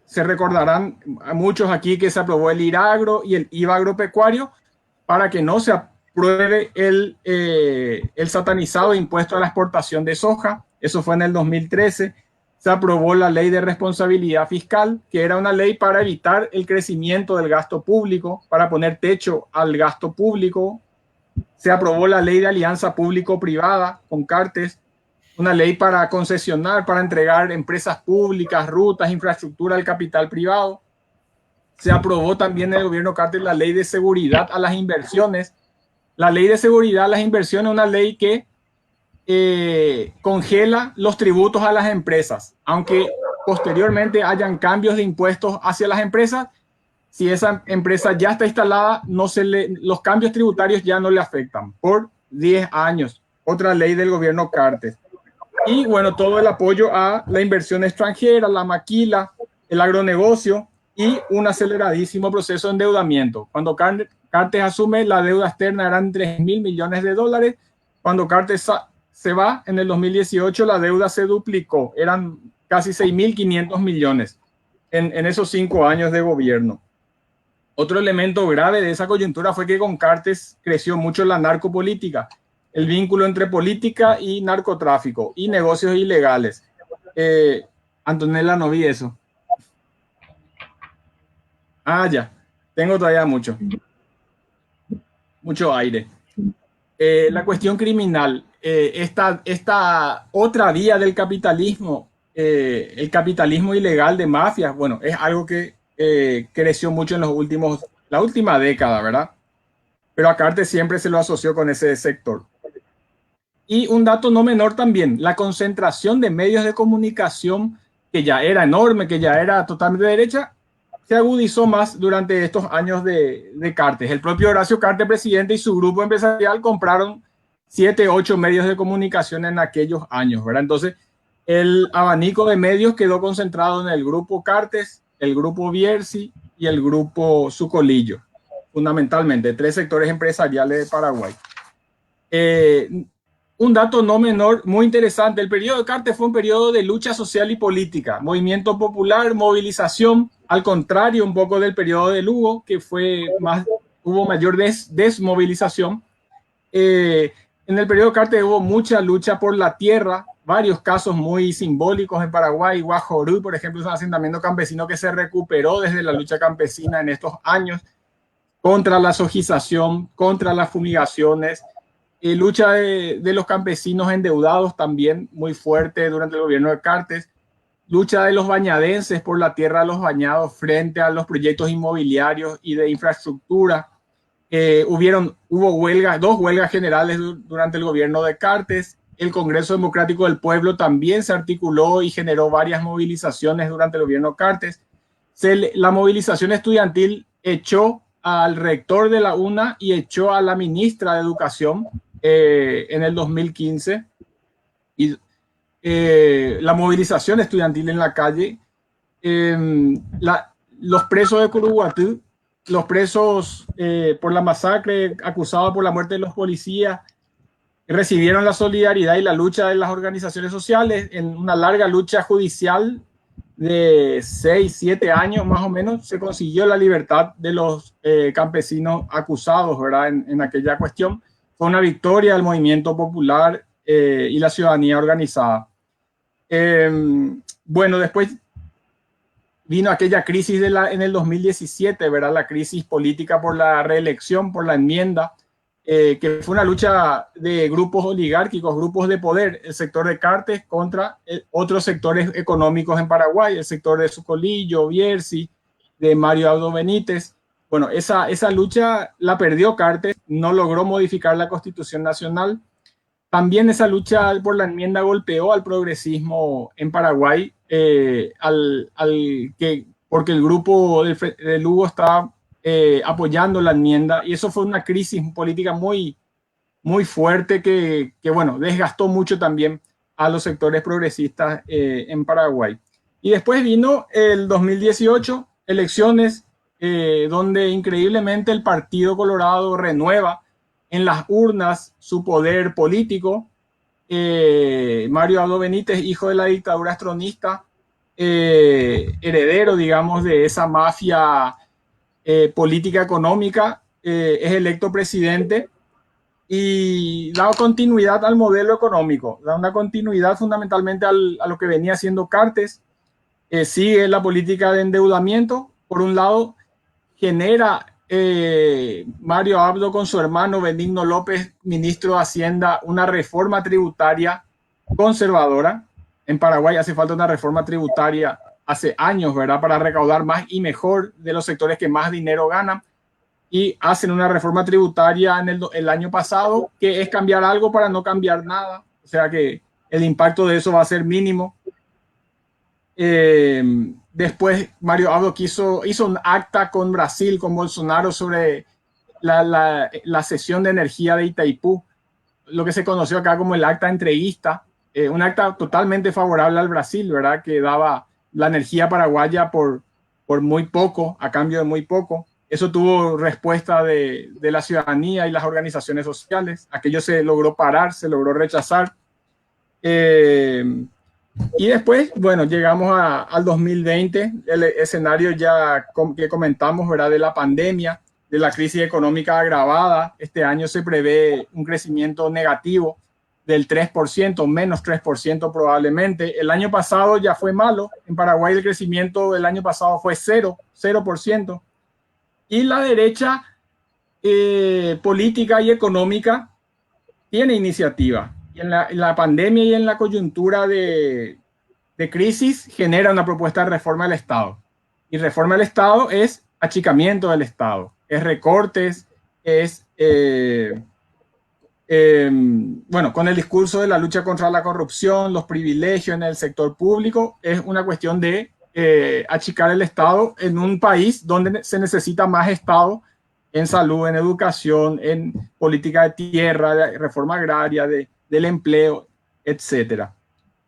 Se recordarán a muchos aquí que se aprobó el IRAGRO y el IVA agropecuario para que no se apruebe el satanizado impuesto a la exportación de soja. Eso fue en el 2013. Se aprobó la ley de responsabilidad fiscal, que era una ley para evitar el crecimiento del gasto público, para poner techo al gasto público. Se aprobó la ley de alianza público-privada con Cartes, una ley para concesionar, para entregar empresas públicas, rutas, infraestructura al capital privado. Se aprobó también en el gobierno Cartes la ley de seguridad a las inversiones. La ley de seguridad a las inversiones es una ley que congela los tributos a las empresas, aunque posteriormente hayan cambios de impuestos hacia las empresas. Si esa empresa ya está instalada, los cambios tributarios ya no le afectan por 10 años. Otra ley del gobierno Cartes. Y bueno, todo el apoyo a la inversión extranjera, la maquila, el agronegocio y un aceleradísimo proceso de endeudamiento. Cuando Cartes asume, la deuda externa eran 3.000 millones de dólares. Cuando Cartes se va en el 2018, la deuda se duplicó. Eran casi 6.500 millones en esos 5 años de gobierno. Otro elemento grave de esa coyuntura fue que con Cartes creció mucho la narcopolítica, el vínculo entre política y narcotráfico y negocios ilegales. Antonella, no vi eso. Ya. Tengo todavía mucho aire. La cuestión criminal, esta otra vía del capitalismo, el capitalismo ilegal de mafias, bueno, es algo que creció mucho en la última década, ¿verdad? Pero a Cartes siempre se lo asoció con ese sector. Y un dato no menor también, la concentración de medios de comunicación, que ya era enorme, que ya era totalmente de derecha, se agudizó más durante estos años de Cartes. El propio Horacio Cartes, presidente, y su grupo empresarial compraron 7, 8 medios de comunicación en aquellos años, ¿verdad? Entonces, el abanico de medios quedó concentrado en el grupo Cartes, el grupo Bierzi y el grupo Sucolillo, fundamentalmente, 3 sectores empresariales de Paraguay. Un dato no menor, muy interesante, el periodo de Cartes fue un periodo de lucha social y política, movimiento popular, movilización, al contrario un poco del periodo de Lugo, que hubo mayor desmovilización. En el periodo de Cartes hubo mucha lucha por la tierra, varios casos muy simbólicos en Paraguay. Guajorú, por ejemplo, es un asentamiento campesino que se recuperó desde la lucha campesina en estos años, contra la sojización, contra las fumigaciones, lucha de los campesinos endeudados también muy fuerte durante el gobierno de Cartes. lucha de los bañadenses por la tierra de los bañados frente a los proyectos inmobiliarios y de infraestructura. Hubo huelgas, 2 huelgas generales durante el gobierno de Cartes. El Congreso Democrático del Pueblo también se articuló y generó varias movilizaciones durante el gobierno Cartes. La movilización estudiantil echó al rector de la UNA y echó a la ministra de Educación en el 2015. Y la movilización estudiantil en la calle, los presos de Curuguatú, los presos por la masacre, acusados por la muerte de los policías, recibieron la solidaridad y la lucha de las organizaciones sociales en una larga lucha judicial de 6, 7 años más o menos. Se consiguió la libertad de los campesinos acusados, ¿verdad? En aquella cuestión. Fue una victoria del movimiento popular y la ciudadanía organizada. Bueno, después vino aquella crisis en el 2017, ¿verdad? La crisis política por la reelección, por la enmienda, que fue una lucha de grupos oligárquicos, grupos de poder, el sector de Cartes contra otros sectores económicos en Paraguay, el sector de Sucolillo, Bierzi, de Mario Abdo Benítez. Bueno, esa lucha la perdió Cartes, no logró modificar la Constitución Nacional. También esa lucha por la enmienda golpeó al progresismo en Paraguay, porque el grupo de Lugo estaba apoyando la enmienda, y eso fue una crisis política muy, muy fuerte que bueno, desgastó mucho también a los sectores progresistas en Paraguay. Y después vino el 2018, elecciones donde increíblemente el Partido Colorado renueva en las urnas su poder político. Mario Abdo Benítez, hijo de la dictadura astronista, heredero, digamos, de esa mafia política económica, es electo presidente y da continuidad al modelo económico, da una continuidad fundamentalmente a lo que venía haciendo Cartes. Sigue la política de endeudamiento. Por un lado, genera Mario Abdo con su hermano Benigno López, ministro de Hacienda, una reforma tributaria conservadora. En Paraguay hace falta una reforma tributaria hace años, ¿verdad? Para recaudar más y mejor de los sectores que más dinero ganan. Y hacen una reforma tributaria el año pasado, que es cambiar algo para no cambiar nada. O sea que el impacto de eso va a ser mínimo. Después Mario Abdo hizo un acta con Brasil, con Bolsonaro, sobre la cesión de energía de Itaipú, lo que se conoció acá como el acta entreguista, un acta totalmente favorable al Brasil, ¿verdad? Que daba la energía paraguaya por muy poco, a cambio de muy poco. Eso tuvo respuesta de la ciudadanía y las organizaciones sociales. Aquello se logró parar, se logró rechazar. Y después, bueno, llegamos al 2020, el escenario ya que comentamos, ¿verdad? De la pandemia, de la crisis económica agravada. Este año se prevé un crecimiento negativo del 3%, menos 3% probablemente. El año pasado ya fue malo. En Paraguay el crecimiento del año pasado fue 0%. Y la derecha política y económica tiene iniciativa. Y en la pandemia y en la coyuntura de crisis genera una propuesta de reforma del Estado. Y reforma del Estado es achicamiento del Estado, es recortes, es, bueno, con el discurso de la lucha contra la corrupción, los privilegios en el sector público, es una cuestión de achicar el Estado en un país donde se necesita más Estado en salud, en educación, en política de tierra, de reforma agraria, del empleo, etcétera.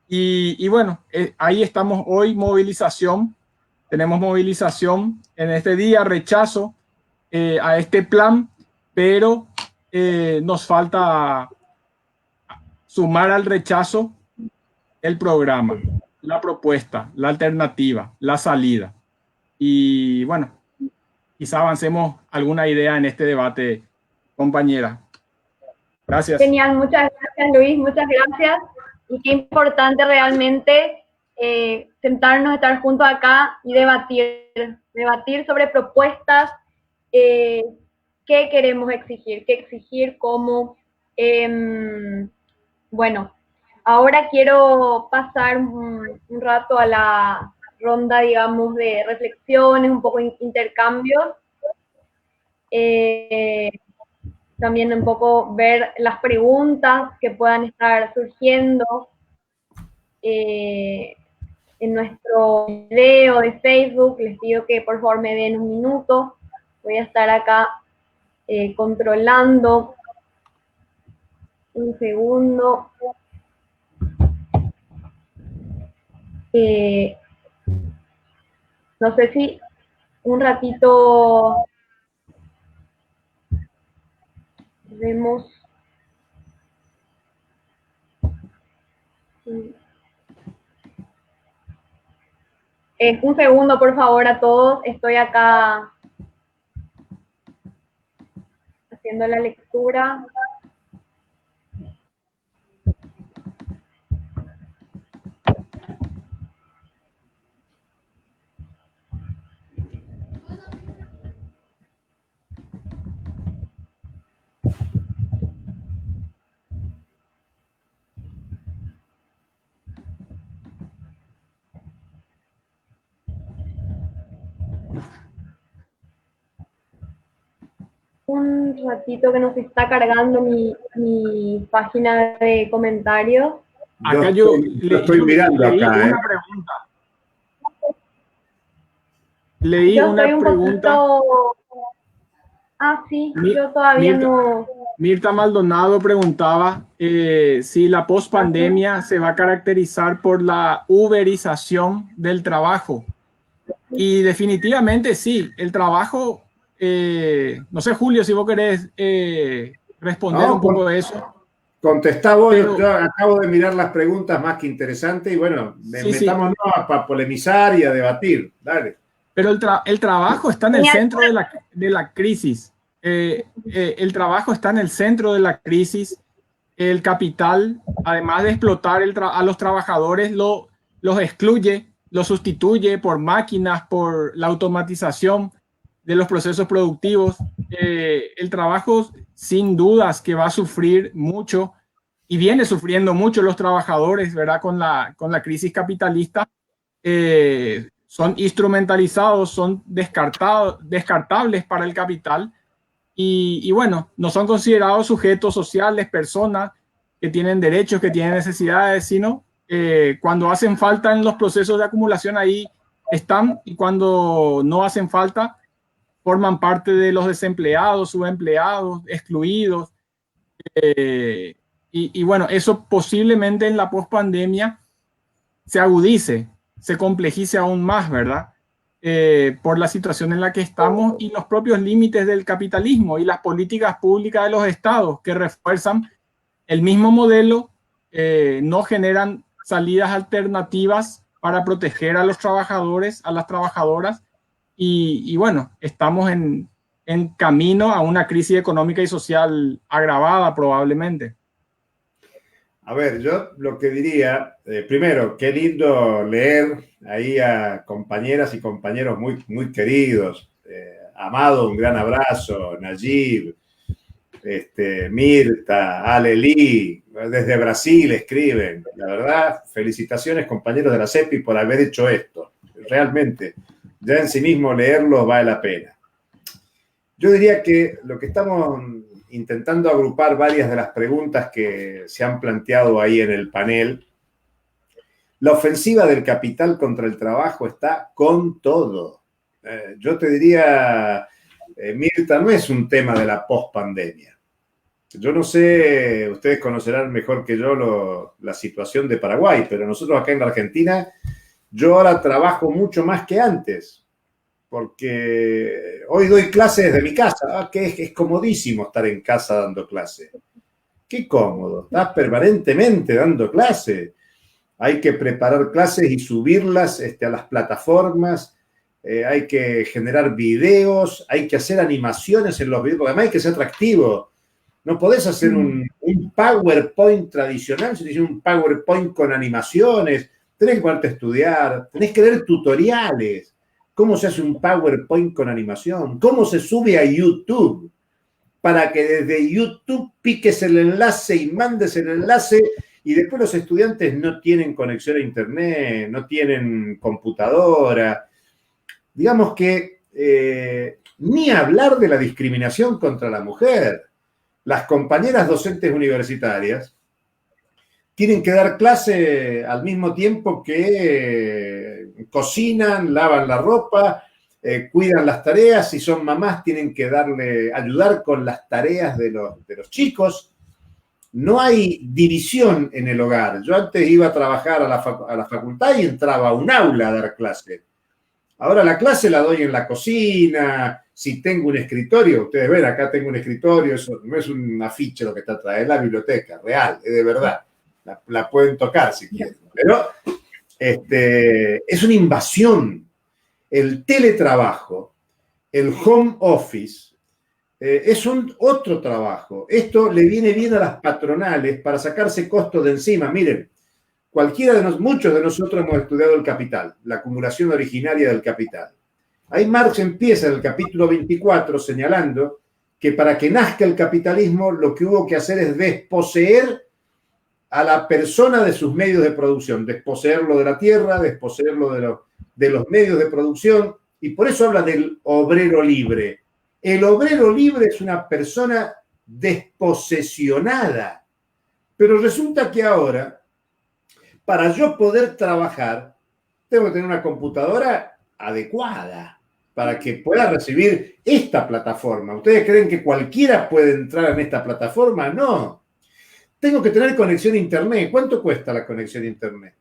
Y bueno, ahí estamos hoy, movilización. Tenemos movilización en este día, rechazo a este plan, pero nos falta sumar al rechazo el programa, la propuesta, la alternativa, la salida. Y bueno, quizá avancemos alguna idea en este debate, compañera. Gracias. Genial, muchas gracias, Luis, muchas gracias. Y qué importante realmente sentarnos, estar juntos acá y debatir sobre propuestas, qué queremos exigir, cómo. Bueno, ahora quiero pasar un rato a la ronda, digamos, de reflexiones, un poco intercambios. También un poco ver las preguntas que puedan estar surgiendo en nuestro video de Facebook. Les pido que por favor me den un minuto. Voy a estar acá controlando. Un segundo. No sé si un ratito vemos. Un segundo, por favor, a todos. Estoy acá haciendo la lectura. Un ratito que nos está cargando mi página de comentarios. Acá yo estoy mirando leí acá. Una pregunta. Leí Yo una estoy un pregunta. poquito... Ah, sí, yo todavía no... Mirta Maldonado preguntaba si la pospandemia se va a caracterizar por la uberización del trabajo. Y definitivamente sí, el trabajo, no sé, Julio, si vos querés responder un poco de eso. Contestá vos, Pero, yo acabo de mirar las preguntas más que interesantes y bueno, metámonos para polemizar y a debatir. Dale. Pero el trabajo está en el centro de la crisis. El trabajo está en el centro de la crisis. El capital, además de explotar a los trabajadores, los excluye, los sustituye por máquinas, por la automatización de los procesos productivos. El trabajo, sin dudas, que va a sufrir mucho y viene sufriendo mucho los trabajadores, ¿verdad? Con la crisis capitalista. Son instrumentalizados, son descartables para el capital y bueno, no son considerados sujetos sociales, personas que tienen derechos, que tienen necesidades, sino cuando hacen falta en los procesos de acumulación ahí están y cuando no hacen falta forman parte de los desempleados, subempleados, excluidos. Y bueno, eso posiblemente en la pospandemia se agudice, se complejice aún más, ¿verdad? Por la situación en la que estamos y los propios límites del capitalismo y las políticas públicas de los estados que refuerzan el mismo modelo, no generan salidas alternativas para proteger a los trabajadores, a las trabajadoras y bueno, estamos en camino a una crisis económica y social agravada probablemente. A ver, yo lo que diría, primero, qué lindo leer ahí a compañeras y compañeros muy, muy queridos. Amado, un gran abrazo. Najib, Mirta, Aleli, desde Brasil escriben. La verdad, felicitaciones compañeros de la CEPI por haber hecho esto. Realmente, ya en sí mismo leerlo vale la pena. Yo diría que lo que estamos intentando agrupar varias de las preguntas que se han planteado ahí en el panel. La ofensiva del capital contra el trabajo está con todo. Yo te diría, Mirta, no es un tema de la pospandemia. Yo no sé, ustedes conocerán mejor que yo la situación de Paraguay, pero nosotros acá en la Argentina, yo ahora trabajo mucho más que antes. Porque hoy doy clases desde mi casa, que es comodísimo estar en casa dando clases. Qué cómodo, estás permanentemente dando clases. Hay que preparar clases y subirlas a las plataformas, hay que generar videos, hay que hacer animaciones en los videos, porque además hay que ser atractivo. No podés hacer un PowerPoint tradicional, sino un PowerPoint con animaciones. Tenés que ponerte a estudiar, tenés que ver tutoriales. ¿Cómo se hace un PowerPoint con animación? ¿Cómo se sube a YouTube? Para que desde YouTube piques el enlace y mandes el enlace y después los estudiantes no tienen conexión a internet, no tienen computadora. Digamos que ni hablar de la discriminación contra la mujer. Las compañeras docentes universitarias tienen que dar clase al mismo tiempo que cocinan, lavan la ropa, cuidan las tareas. Si son mamás, tienen que ayudar con las tareas de los chicos. No hay división en el hogar. Yo antes iba a trabajar a la facultad y entraba a un aula a dar clase. Ahora la clase la doy en la cocina. Si tengo un escritorio, ustedes ven, acá tengo un escritorio, eso no es un afiche lo que está atrás, es la biblioteca, real, es de verdad. La pueden tocar si quieren. Pero es una invasión. El teletrabajo, el home office, es otro trabajo. Esto le viene bien a las patronales para sacarse costos de encima. Miren, muchos de nosotros hemos estudiado el capital, la acumulación originaria del capital. Ahí Marx empieza en el capítulo 24 señalando que para que nazca el capitalismo lo que hubo que hacer es desposeer a la persona de sus medios de producción, desposeerlo de la tierra, desposeerlo de los medios de producción, y por eso habla del obrero libre. El obrero libre es una persona desposesionada, pero resulta que ahora, para yo poder trabajar, tengo que tener una computadora adecuada para que pueda recibir esta plataforma. ¿Ustedes creen que cualquiera puede entrar en esta plataforma? No. Tengo que tener conexión a internet. ¿Cuánto cuesta la conexión a internet?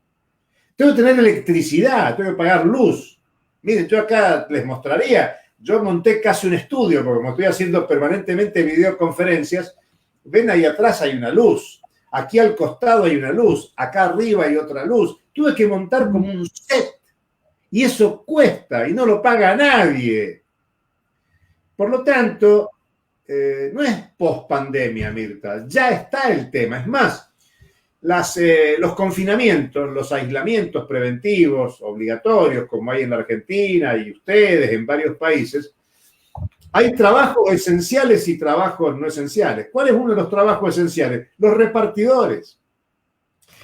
Tengo que tener electricidad, tengo que pagar luz. Miren, yo acá les mostraría, yo monté casi un estudio, porque como estoy haciendo permanentemente videoconferencias, ven ahí atrás hay una luz, aquí al costado hay una luz, acá arriba hay otra luz. Tuve que montar como un set, y eso cuesta, y no lo paga nadie. Por lo tanto, no es post-pandemia, Mirta, ya está el tema. Es más, los confinamientos, los aislamientos preventivos obligatorios, como hay en la Argentina y ustedes en varios países, hay trabajos esenciales y trabajos no esenciales. ¿Cuál es uno de los trabajos esenciales? Los repartidores.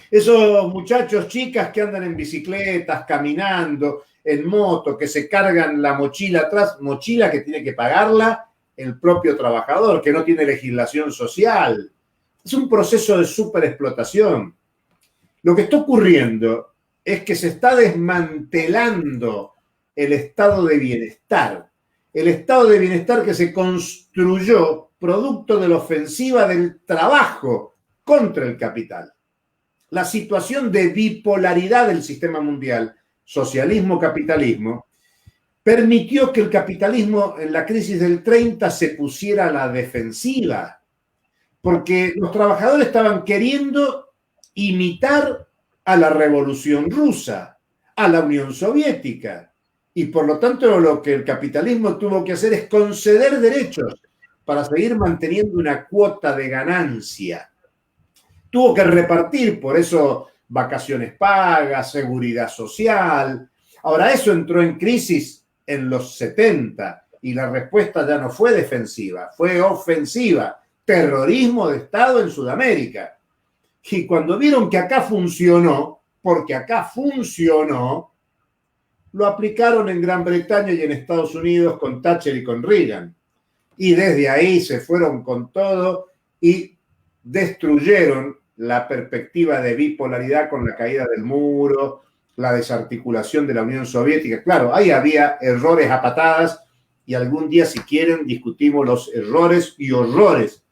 Esos muchachos, chicas que andan en bicicletas, caminando, en moto, que se cargan la mochila atrás, mochila que tiene que pagarla el propio trabajador, que no tiene legislación social. Es un proceso de superexplotación. Lo que está ocurriendo es que se está desmantelando el estado de bienestar. El estado de bienestar que se construyó producto de la ofensiva del trabajo contra el capital. La situación de bipolaridad del sistema mundial, socialismo-capitalismo, permitió que el capitalismo en la crisis del 30 se pusiera a la defensiva, porque los trabajadores estaban queriendo imitar a la Revolución Rusa, a la Unión Soviética, y por lo tanto lo que el capitalismo tuvo que hacer es conceder derechos para seguir manteniendo una cuota de ganancia. Tuvo que repartir, por eso, vacaciones pagas, seguridad social. Ahora, eso entró en crisis en los 70 y la respuesta ya no fue defensiva, fue ofensiva. Terrorismo de Estado en Sudamérica. Y cuando vieron que acá funcionó, porque acá funcionó, lo aplicaron en Gran Bretaña y en Estados Unidos con Thatcher y con Reagan. Y desde ahí se fueron con todo y destruyeron la perspectiva de bipolaridad con la caída del muro, la desarticulación de la Unión Soviética. Claro, ahí había errores a patadas y algún día, si quieren, discutimos los errores y horrores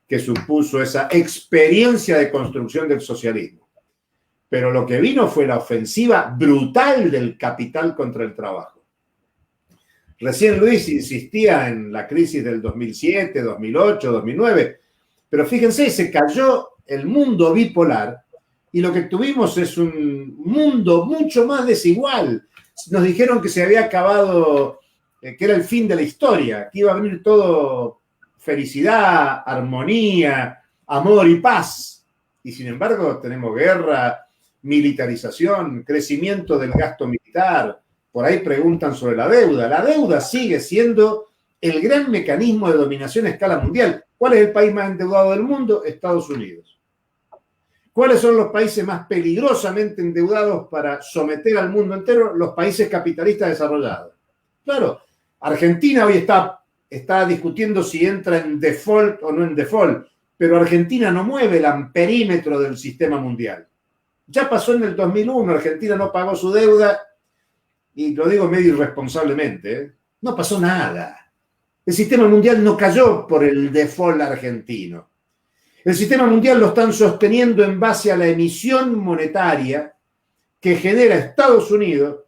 que supuso esa experiencia de construcción del socialismo. Pero lo que vino fue la ofensiva brutal del capital contra el trabajo. Recién Luis insistía en la crisis del 2007, 2008, 2009, pero fíjense, se cayó el mundo bipolar y lo que tuvimos es un mundo mucho más desigual. Nos dijeron que se había acabado, que era el fin de la historia, que iba a venir todo felicidad, armonía, amor y paz. Y sin embargo tenemos guerra, militarización, crecimiento del gasto militar. Por ahí preguntan sobre la deuda. La deuda sigue siendo el gran mecanismo de dominación a escala mundial. ¿Cuál es el país más endeudado del mundo? Estados Unidos. ¿Cuáles son los países más peligrosamente endeudados para someter al mundo entero? Los países capitalistas desarrollados. Claro, Argentina hoy está discutiendo si entra en default o no en default, pero Argentina no mueve el amperímetro del sistema mundial. Ya pasó en el 2001, Argentina no pagó su deuda, y lo digo medio irresponsablemente, ¿eh? No pasó nada. El sistema mundial no cayó por el default argentino. El sistema mundial lo están sosteniendo en base a la emisión monetaria que genera Estados Unidos,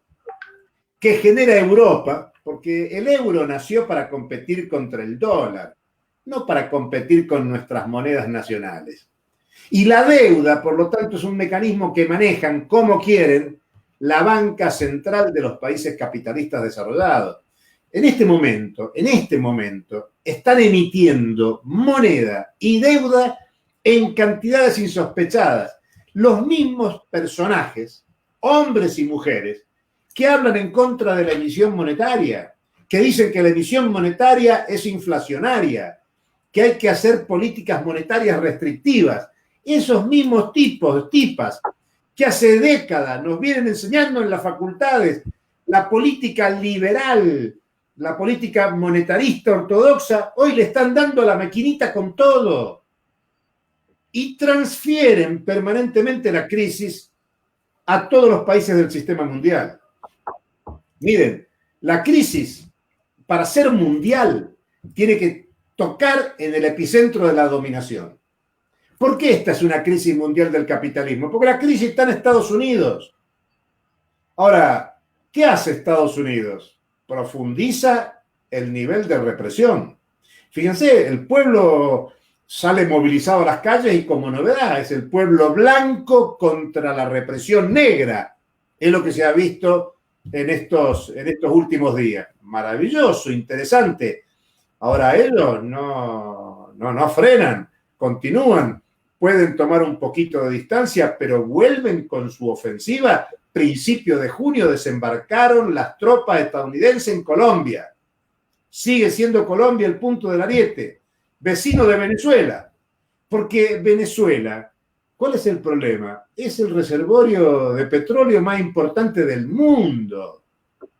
que genera Europa, porque el euro nació para competir contra el dólar, no para competir con nuestras monedas nacionales. Y la deuda, por lo tanto, es un mecanismo que manejan como quieren la banca central de los países capitalistas desarrollados. En este momento, están emitiendo moneda y deuda en cantidades insospechadas. Los mismos personajes, hombres y mujeres, que hablan en contra de la emisión monetaria, que dicen que la emisión monetaria es inflacionaria, que hay que hacer políticas monetarias restrictivas. Esos mismos tipas, que hace décadas nos vienen enseñando en las facultades la política liberal, la política monetarista ortodoxa, hoy le están dando la maquinita con todo y transfieren permanentemente la crisis a todos los países del sistema mundial. Miren, la crisis, para ser mundial, tiene que tocar en el epicentro de la dominación. ¿Por qué esta es una crisis mundial del capitalismo? Porque la crisis está en Estados Unidos. Ahora, ¿qué hace Estados Unidos? Profundiza el nivel de represión. Fíjense, el pueblo sale movilizado a las calles y como novedad es el pueblo blanco contra la represión negra. Es lo que se ha visto en estos últimos días. Maravilloso, interesante. Ahora ellos no frenan, continúan, pueden tomar un poquito de distancia, pero vuelven con su ofensiva. Principio de junio desembarcaron las tropas estadounidenses en Colombia. Sigue siendo Colombia el punto del ariete, vecino de Venezuela. Porque Venezuela, ¿cuál es el problema? Es el reservorio de petróleo más importante del mundo.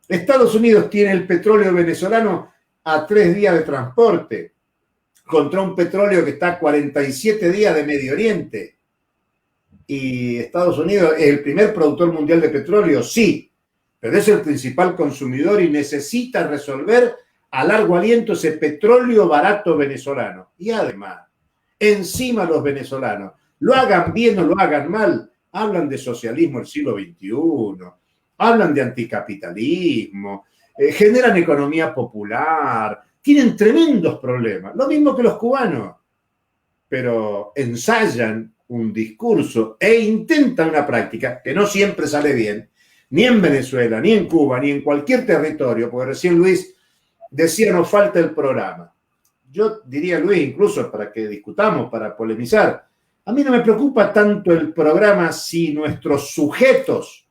Estados Unidos tiene el petróleo venezolano a 3 días de transporte, contra un petróleo que está a 47 días de Medio Oriente. Y Estados Unidos es el primer productor mundial de petróleo, sí, pero es el principal consumidor y necesita resolver a largo aliento ese petróleo barato venezolano. Y además, encima los venezolanos, lo hagan bien o lo hagan mal, hablan de socialismo del siglo XXI, hablan de anticapitalismo, generan economía popular, tienen tremendos problemas, lo mismo que los cubanos, pero ensayan un discurso e intentan una práctica que no siempre sale bien, ni en Venezuela, ni en Cuba, ni en cualquier territorio, porque recién Luis decía nos falta el programa. Yo diría, Luis, incluso para que discutamos, para polemizar, a mí no me preocupa tanto el programa si nuestros sujetos,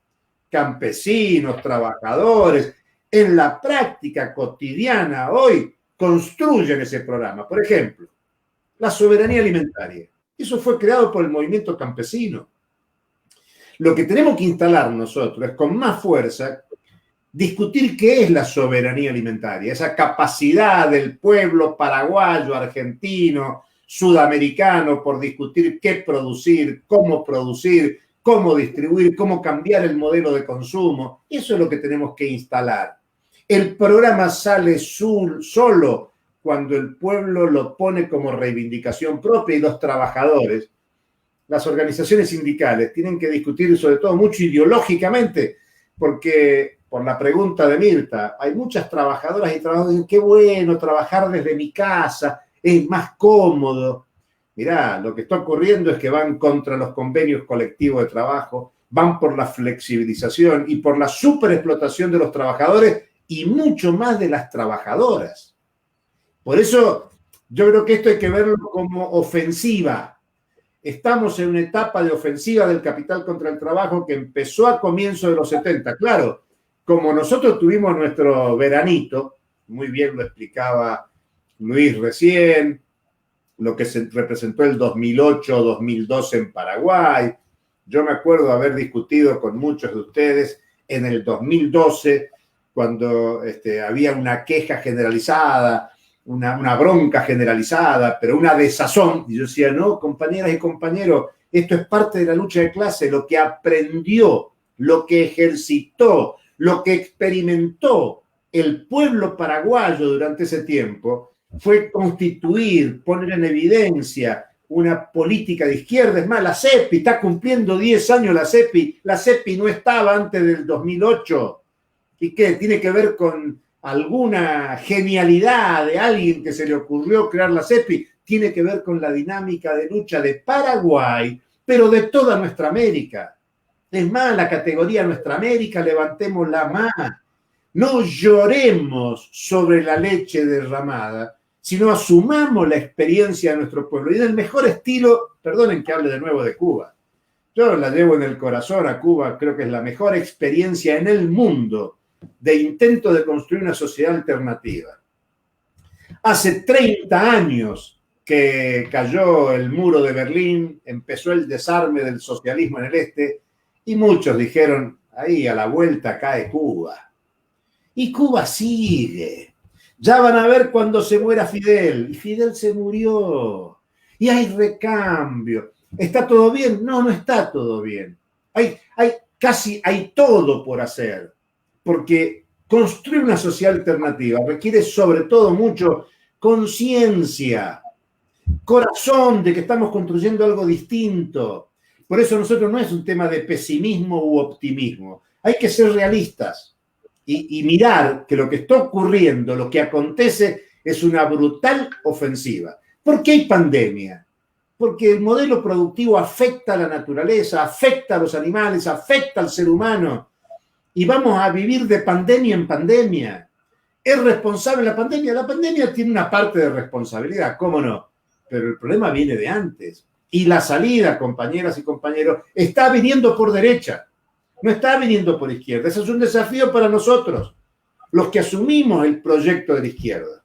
campesinos, trabajadores, en la práctica cotidiana hoy construyen ese programa. Por ejemplo, la soberanía alimentaria. Eso fue creado por el movimiento campesino. Lo que tenemos que instalar nosotros es con más fuerza discutir qué es la soberanía alimentaria, esa capacidad del pueblo paraguayo, argentino, sudamericano por discutir qué producir, cómo distribuir, cómo cambiar el modelo de consumo. Eso es lo que tenemos que instalar. El programa sale solo cuando el pueblo lo pone como reivindicación propia y los trabajadores, las organizaciones sindicales, tienen que discutir sobre todo mucho ideológicamente, porque por la pregunta de Mirta, hay muchas trabajadoras y trabajadores que dicen, qué bueno trabajar desde mi casa, es más cómodo. Mirá, lo que está ocurriendo es que van contra los convenios colectivos de trabajo, van por la flexibilización y por la superexplotación de los trabajadores y mucho más de las trabajadoras. Por eso yo creo que esto hay que verlo como ofensiva. Estamos en una etapa de ofensiva del capital contra el trabajo que empezó a comienzos de los 70. Claro, como nosotros tuvimos nuestro veranito, muy bien lo explicaba Luis recién, lo que se representó el 2008-2012 en Paraguay. Yo me acuerdo de haber discutido con muchos de ustedes en el 2012, cuando había una queja generalizada, una bronca generalizada, pero una desazón. Y yo decía, no, compañeras y compañeros, esto es parte de la lucha de clase, lo que aprendió, lo que ejercitó, lo que experimentó el pueblo paraguayo durante ese tiempo fue constituir, poner en evidencia una política de izquierda. Es más, la CEPI está cumpliendo 10 años, la CEPI no estaba antes del 2008. ¿Y qué? ¿Tiene que ver con alguna genialidad de alguien que se le ocurrió crear la CEPI? Tiene que ver con la dinámica de lucha de Paraguay, pero de toda nuestra América. Es más, la categoría Nuestra América, levantémosla más. No lloremos sobre la leche derramada, sino asumamos la experiencia de nuestro pueblo. Y en el mejor estilo, perdonen que hable de nuevo de Cuba. Yo la llevo en el corazón a Cuba, creo que es la mejor experiencia en el mundo de intento de construir una sociedad alternativa. Hace 30 años que cayó el muro de Berlín, empezó el desarme del socialismo en el este, y muchos dijeron, ahí a la vuelta cae Cuba. Y Cuba sigue. Ya van a ver cuando se muera Fidel. Y Fidel se murió. Y hay recambio. ¿Está todo bien? No, no está todo bien. Hay todo por hacer. Porque construir una sociedad alternativa requiere sobre todo mucho conciencia, corazón de que estamos construyendo algo distinto. Por eso nosotros no es un tema de pesimismo u optimismo. Hay que ser realistas. Y mirar que lo que está ocurriendo, lo que acontece, es una brutal ofensiva. ¿Por qué hay pandemia? Porque el modelo productivo afecta a la naturaleza, afecta a los animales, afecta al ser humano. Y vamos a vivir de pandemia en pandemia. ¿Es responsable la pandemia? La pandemia tiene una parte de responsabilidad, ¿cómo no? Pero el problema viene de antes. Y la salida, compañeras y compañeros, está viniendo por derecha. No está viniendo por izquierda. Ese es un desafío para nosotros, los que asumimos el proyecto de la izquierda.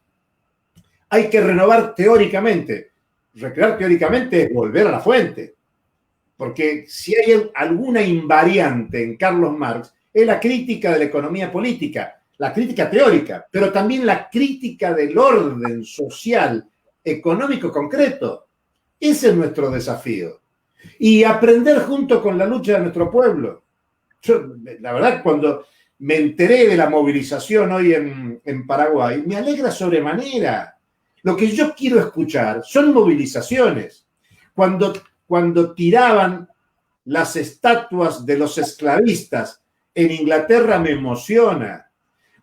Hay que renovar teóricamente. Recrear teóricamente es volver a la fuente. Porque si hay alguna invariante en Carlos Marx, es la crítica de la economía política, la crítica teórica, pero también la crítica del orden social, económico concreto. Ese es nuestro desafío. Y aprender junto con la lucha de nuestro pueblo. Yo, la verdad, cuando me enteré de la movilización hoy en Paraguay, me alegra sobremanera. Lo que yo quiero escuchar son movilizaciones. Cuando tiraban las estatuas de los esclavistas en Inglaterra, me emociona.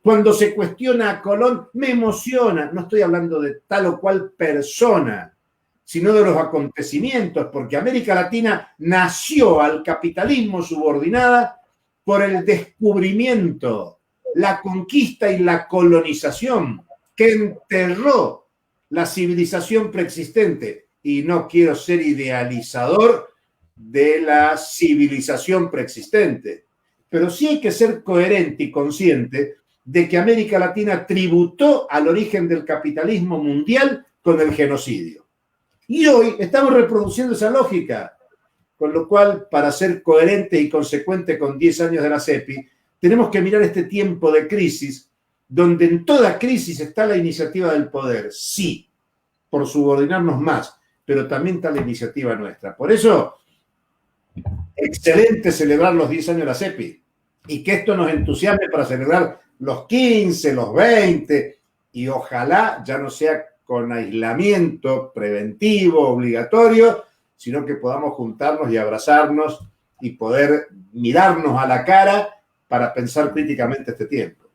Cuando se cuestiona a Colón, me emociona. No estoy hablando de tal o cual persona, sino de los acontecimientos, porque América Latina nació al capitalismo subordinada por el descubrimiento, la conquista y la colonización que enterró la civilización preexistente. Y no quiero ser idealizador de la civilización preexistente, pero sí hay que ser coherente y consciente de que América Latina tributó al origen del capitalismo mundial con el genocidio. Y hoy estamos reproduciendo esa lógica. Con lo cual, para ser coherente y consecuente con 10 años de la CEPI, tenemos que mirar este tiempo de crisis, donde en toda crisis está la iniciativa del poder, sí, por subordinarnos más, pero también está la iniciativa nuestra. Por eso, excelente celebrar los 10 años de la CEPI, y que esto nos entusiasme para celebrar los 15, los 20, y ojalá ya no sea con aislamiento preventivo, obligatorio, sino que podamos juntarnos y abrazarnos y poder mirarnos a la cara para pensar críticamente este tiempo.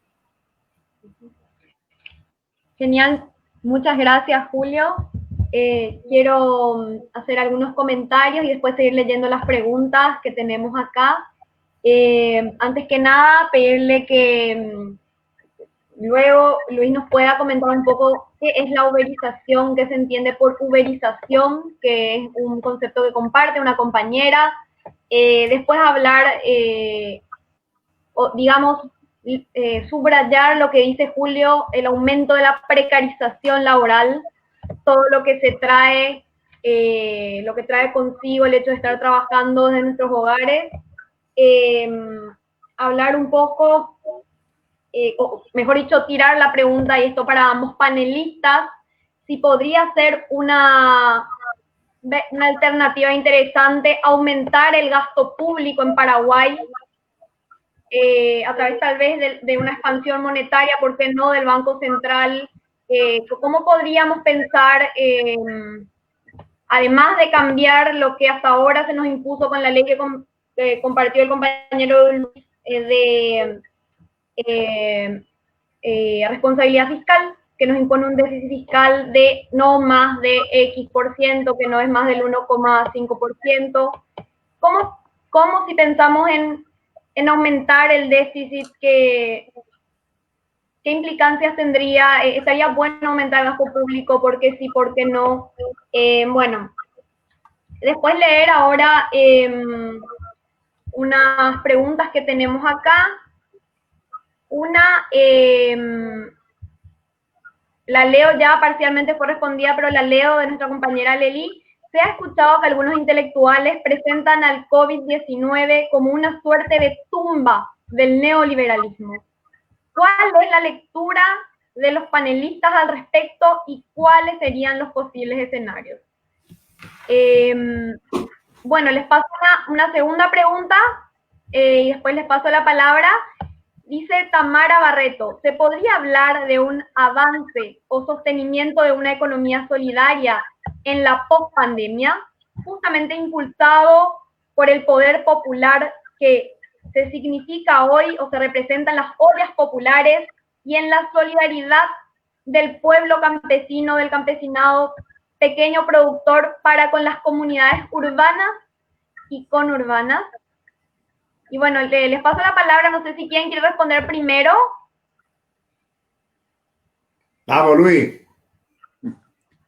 Genial, muchas gracias, Julio. Quiero hacer algunos comentarios y después seguir leyendo las preguntas que tenemos acá. Antes que nada, pedirle que luego Luis nos pueda comentar un poco qué es la uberización, qué se entiende por uberización, que es un concepto que comparte una compañera. Después hablar, subrayar lo que dice Julio, el aumento de la precarización laboral, todo lo que se trae, lo que trae consigo el hecho de estar trabajando desde nuestros hogares, hablar un poco, o mejor dicho, tirar la pregunta, y esto para ambos panelistas, si podría ser una alternativa interesante aumentar el gasto público en Paraguay a través tal vez de una expansión monetaria, ¿por qué no?, del Banco Central. ¿Cómo podríamos pensar, además de cambiar lo que hasta ahora se nos impuso con la ley que compartió el compañero Luis, de responsabilidad fiscal, que nos impone un déficit fiscal de no más de X%, que no es más del 1,5%? ¿Cómo si pensamos en aumentar el déficit, qué implicancias tendría? ¿Estaría bueno aumentar el gasto público? ¿Por qué sí, por qué no? Bueno, después leer ahora unas preguntas que tenemos acá. Una, la leo ya, parcialmente fue respondida, pero la leo, de nuestra compañera Leli. Se ha escuchado que algunos intelectuales presentan al COVID-19 como una suerte de tumba del neoliberalismo. ¿Cuál es la lectura de los panelistas al respecto y cuáles serían los posibles escenarios? Bueno, les paso una segunda pregunta y después les paso la palabra. Dice Tamara Barreto, ¿se podría hablar de un avance o sostenimiento de una economía solidaria en la post-pandemia, justamente impulsado por el poder popular que se significa hoy o se representa en las ollas populares y en la solidaridad del pueblo campesino, del campesinado pequeño productor para con las comunidades urbanas y conurbanas? Y bueno, les paso la palabra, no sé si quién quiere responder primero. Vamos, Luis.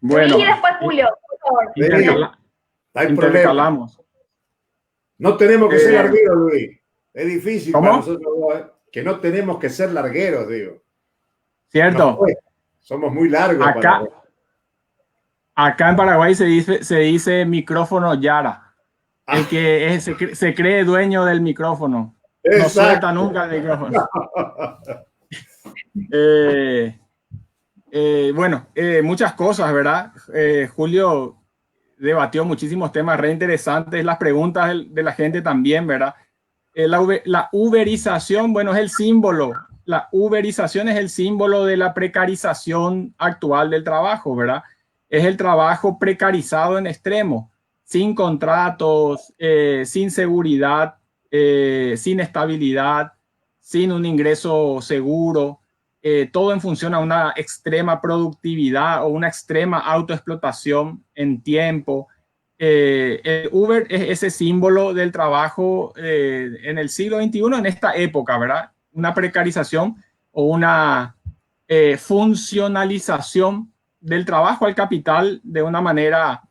Bueno. Y después Julio, por favor. Intercalamos. No tenemos que ser largueros, Luis. Es difícil ¿cómo? para nosotros, que no tenemos que ser largueros, digo. Cierto. No, somos muy largos. Acá en Paraguay se dice micrófono Yara. El que se cree dueño del micrófono. Exacto. No suelta nunca el micrófono. Bueno, muchas cosas, ¿verdad? Julio debatió muchísimos temas re interesantes, las preguntas de la gente también, ¿verdad? La uberización, bueno, es el símbolo. La uberización es el símbolo de la precarización actual del trabajo, ¿verdad? Es el trabajo precarizado en extremo, sin contratos, sin seguridad, sin estabilidad, sin un ingreso seguro, todo en función a una extrema productividad o una extrema autoexplotación en tiempo. El Uber es ese símbolo del trabajo en el siglo XXI, en esta época, ¿verdad? Una precarización o una funcionalización del trabajo al capital de una manera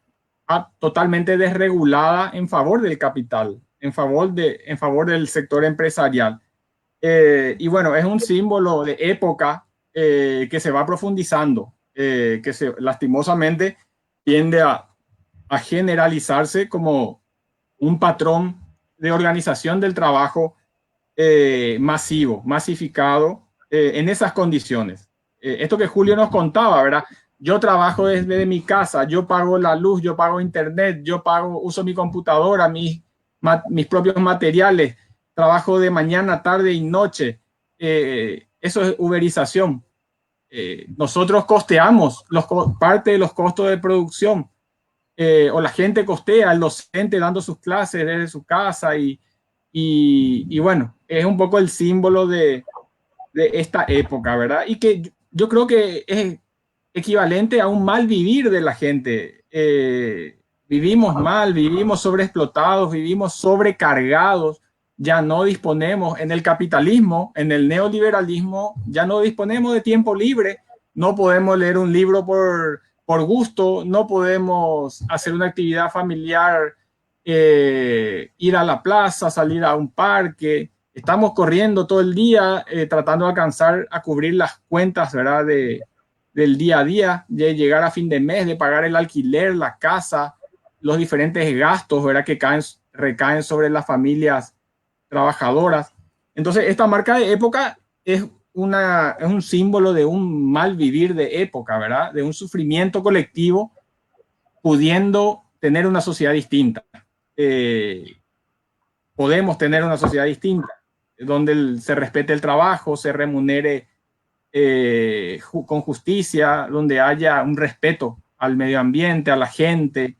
totalmente desregulada en favor del capital, en favor del sector empresarial. Y bueno, es un símbolo de época que se va profundizando, que lastimosamente tiende a generalizarse como un patrón de organización del trabajo masificado en esas condiciones. Esto que Julio nos contaba, ¿verdad? Yo trabajo desde mi casa, yo pago la luz, yo pago internet, uso mi computadora, mis propios materiales, trabajo de mañana, tarde y noche. Eso es uberización. Nosotros costeamos parte de los costos de producción, o la gente costea, el docente dando sus clases desde su casa y bueno, es un poco el símbolo de esta época, ¿verdad? Y que yo creo que es equivalente a un mal vivir de la gente. Vivimos mal, vivimos sobreexplotados, vivimos sobrecargados, ya no disponemos en el capitalismo, en el neoliberalismo, ya no disponemos de tiempo libre, no podemos leer un libro por gusto, no podemos hacer una actividad familiar, ir a la plaza, salir a un parque. Estamos corriendo todo el día tratando de alcanzar a cubrir las cuentas, ¿verdad? de del día a día, de llegar a fin de mes, de pagar el alquiler, la casa, los diferentes gastos, ¿verdad?, que recaen sobre las familias trabajadoras. Entonces, esta marca de época es un símbolo de un mal vivir de época, ¿verdad?, de un sufrimiento colectivo, pudiendo tener una sociedad distinta. Podemos tener una sociedad distinta, donde se respete el trabajo, se remunere con justicia, donde haya un respeto al medio ambiente, a la gente.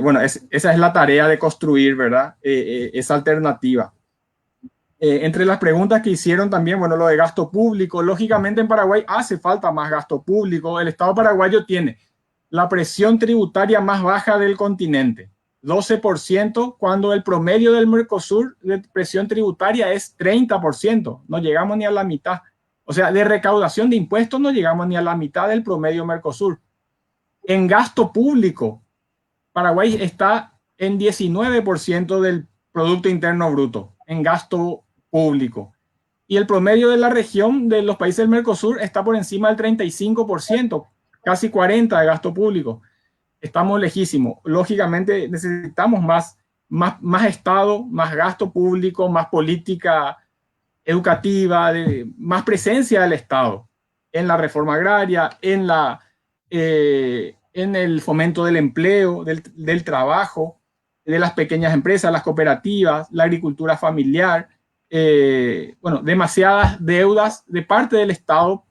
Bueno, esa es la tarea de construir, ¿verdad?, esa alternativa. Entre las preguntas que hicieron también, bueno, lo de gasto público. Lógicamente en Paraguay hace falta más gasto público. El Estado paraguayo tiene la presión tributaria más baja del continente, 12%, cuando el promedio del Mercosur de presión tributaria es 30%. No llegamos ni a la mitad. O sea, de recaudación de impuestos no llegamos ni a la mitad del promedio Mercosur. En gasto público, Paraguay está en 19% del Producto Interno Bruto, en gasto público. Y el promedio de la región de los países del Mercosur está por encima del 35%, casi 40% de gasto público. Estamos lejísimos. Lógicamente necesitamos más Estado, más gasto público, más política educativa, más presencia del Estado en la reforma agraria, en el fomento del empleo, del trabajo, de las pequeñas empresas, las cooperativas, la agricultura familiar. Bueno, demasiadas deudas de parte del Estado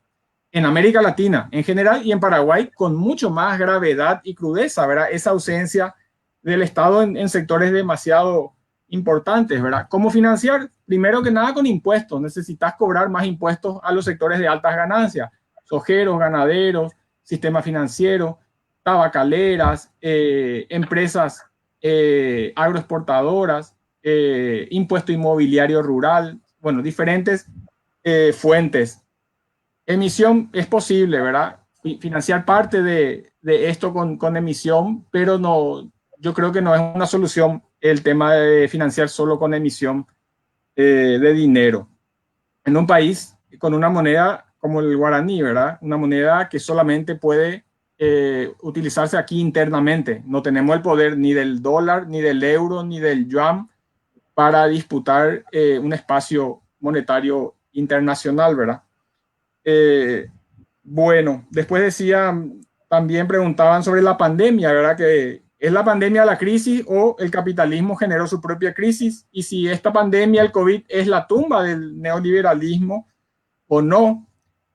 en América Latina en general y en Paraguay con mucho más gravedad y crudeza, ¿verdad? Esa ausencia del Estado en sectores demasiado importantes, ¿verdad? ¿Cómo financiar? Primero que nada con impuestos. Necesitas cobrar más impuestos a los sectores de altas ganancias, sojeros, ganaderos, sistema financiero, tabacaleras, empresas agroexportadoras, impuesto inmobiliario rural, bueno, diferentes fuentes. Emisión es posible, ¿verdad? Financiar parte de esto con emisión, pero no, yo creo que no es una solución el tema de financiar solo con emisión de dinero. En un país con una moneda como el guaraní, ¿verdad? Una moneda que solamente puede utilizarse aquí internamente. No tenemos el poder ni del dólar, ni del euro, ni del yuan para disputar un espacio monetario internacional, ¿verdad? Bueno, después también preguntaban sobre la pandemia, ¿verdad? Que ¿es la pandemia la crisis o el capitalismo generó su propia crisis? Y si esta pandemia, el COVID, es la tumba del neoliberalismo o no.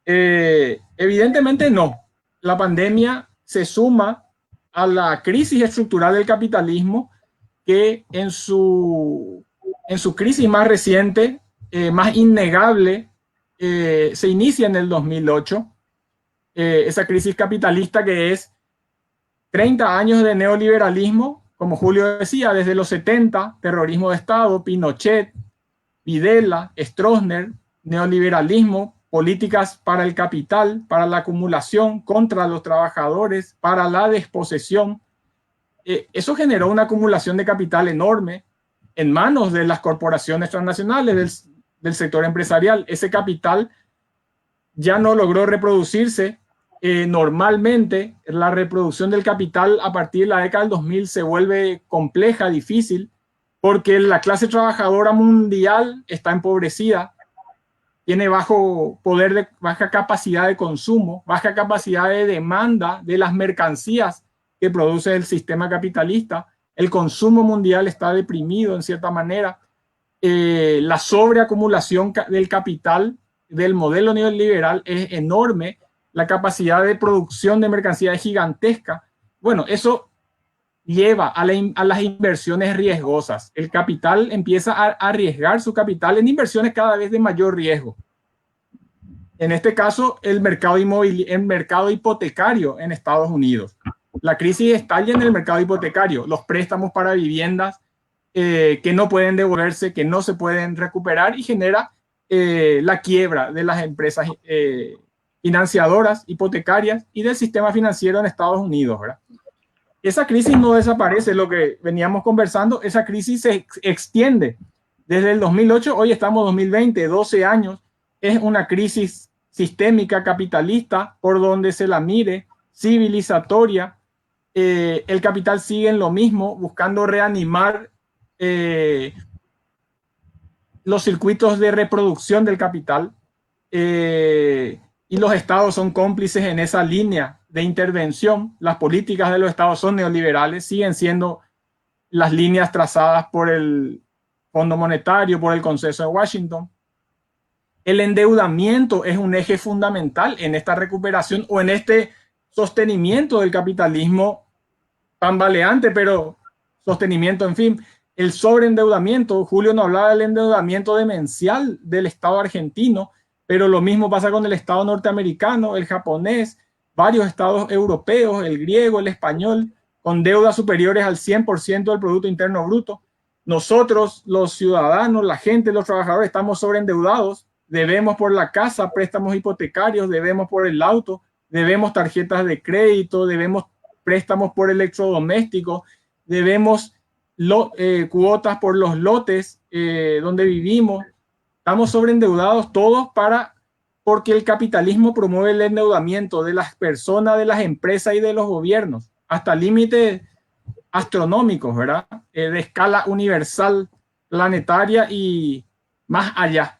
Evidentemente no. La pandemia se suma a la crisis estructural del capitalismo que en su crisis más reciente, más innegable, se inicia en el 2008. Esa crisis capitalista que es 30 años de neoliberalismo, como Julio decía, desde los 70, terrorismo de Estado, Pinochet, Videla, Stroessner, neoliberalismo, políticas para el capital, para la acumulación, contra los trabajadores, para la desposesión. Eso generó una acumulación de capital enorme en manos de las corporaciones transnacionales, del sector empresarial. Ese capital ya no logró reproducirse. Normalmente la reproducción del capital a partir de la década del 2000 se vuelve compleja, difícil, porque la clase trabajadora mundial está empobrecida, tiene bajo poder, baja capacidad de consumo, baja capacidad de demanda de las mercancías que produce el sistema capitalista. El consumo mundial está deprimido en cierta manera. La sobreacumulación del capital del modelo neoliberal es enorme. La capacidad de producción de mercancía es gigantesca. Bueno, eso lleva a las inversiones riesgosas. El capital empieza a arriesgar su capital en inversiones cada vez de mayor riesgo. En este caso, el mercado hipotecario en Estados Unidos. La crisis estalla en el mercado hipotecario. Los préstamos para viviendas que no pueden devolverse, que no se pueden recuperar, y genera la quiebra de las empresas financiadoras, hipotecarias y del sistema financiero en Estados Unidos, ¿verdad? Esa crisis no desaparece, lo que veníamos conversando, esa crisis se extiende desde el 2008, hoy estamos en 2020, 12 años, es una crisis sistémica, capitalista, por donde se la mire, civilizatoria. El capital sigue en lo mismo, buscando reanimar los circuitos de reproducción del capital, y los estados son cómplices en esa línea de intervención. Las políticas de los estados son neoliberales, siguen siendo las líneas trazadas por el Fondo Monetario, por el Consenso de Washington. El endeudamiento es un eje fundamental en esta recuperación o en este sostenimiento del capitalismo tambaleante, pero sostenimiento, en fin. El sobreendeudamiento, Julio nos hablaba del endeudamiento demencial del Estado argentino, pero lo mismo pasa con el Estado norteamericano, el japonés, varios estados europeos, el griego, el español, con deudas superiores al 100% del Producto Interno Bruto. Nosotros, los ciudadanos, la gente, los trabajadores, estamos sobreendeudados. Debemos por la casa, préstamos hipotecarios, debemos por el auto, debemos tarjetas de crédito, debemos préstamos por electrodomésticos, debemos cuotas por los lotes donde vivimos. Estamos sobreendeudados todos porque el capitalismo promueve el endeudamiento de las personas, de las empresas y de los gobiernos, hasta límites astronómicos, ¿verdad? De escala universal, planetaria y más allá,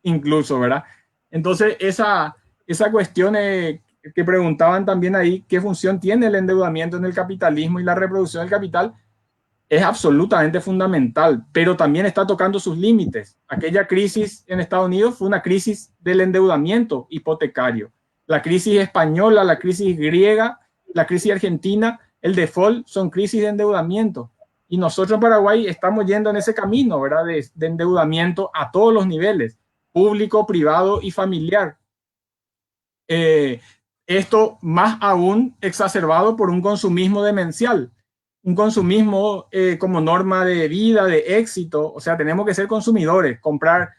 incluso, ¿verdad? Entonces, esa cuestión que preguntaban también ahí, ¿qué función tiene el endeudamiento en el capitalismo y la reproducción del capital? Es absolutamente fundamental, pero también está tocando sus límites. Aquella crisis en Estados Unidos fue una crisis del endeudamiento hipotecario. La crisis española, la crisis griega, la crisis argentina, el default son crisis de endeudamiento. Y nosotros en Paraguay estamos yendo en ese camino, ¿verdad? De endeudamiento a todos los niveles, público, privado y familiar. Esto más aún exacerbado por un consumismo demencial. Un consumismo como norma de vida, de éxito. O sea, tenemos que ser consumidores, comprar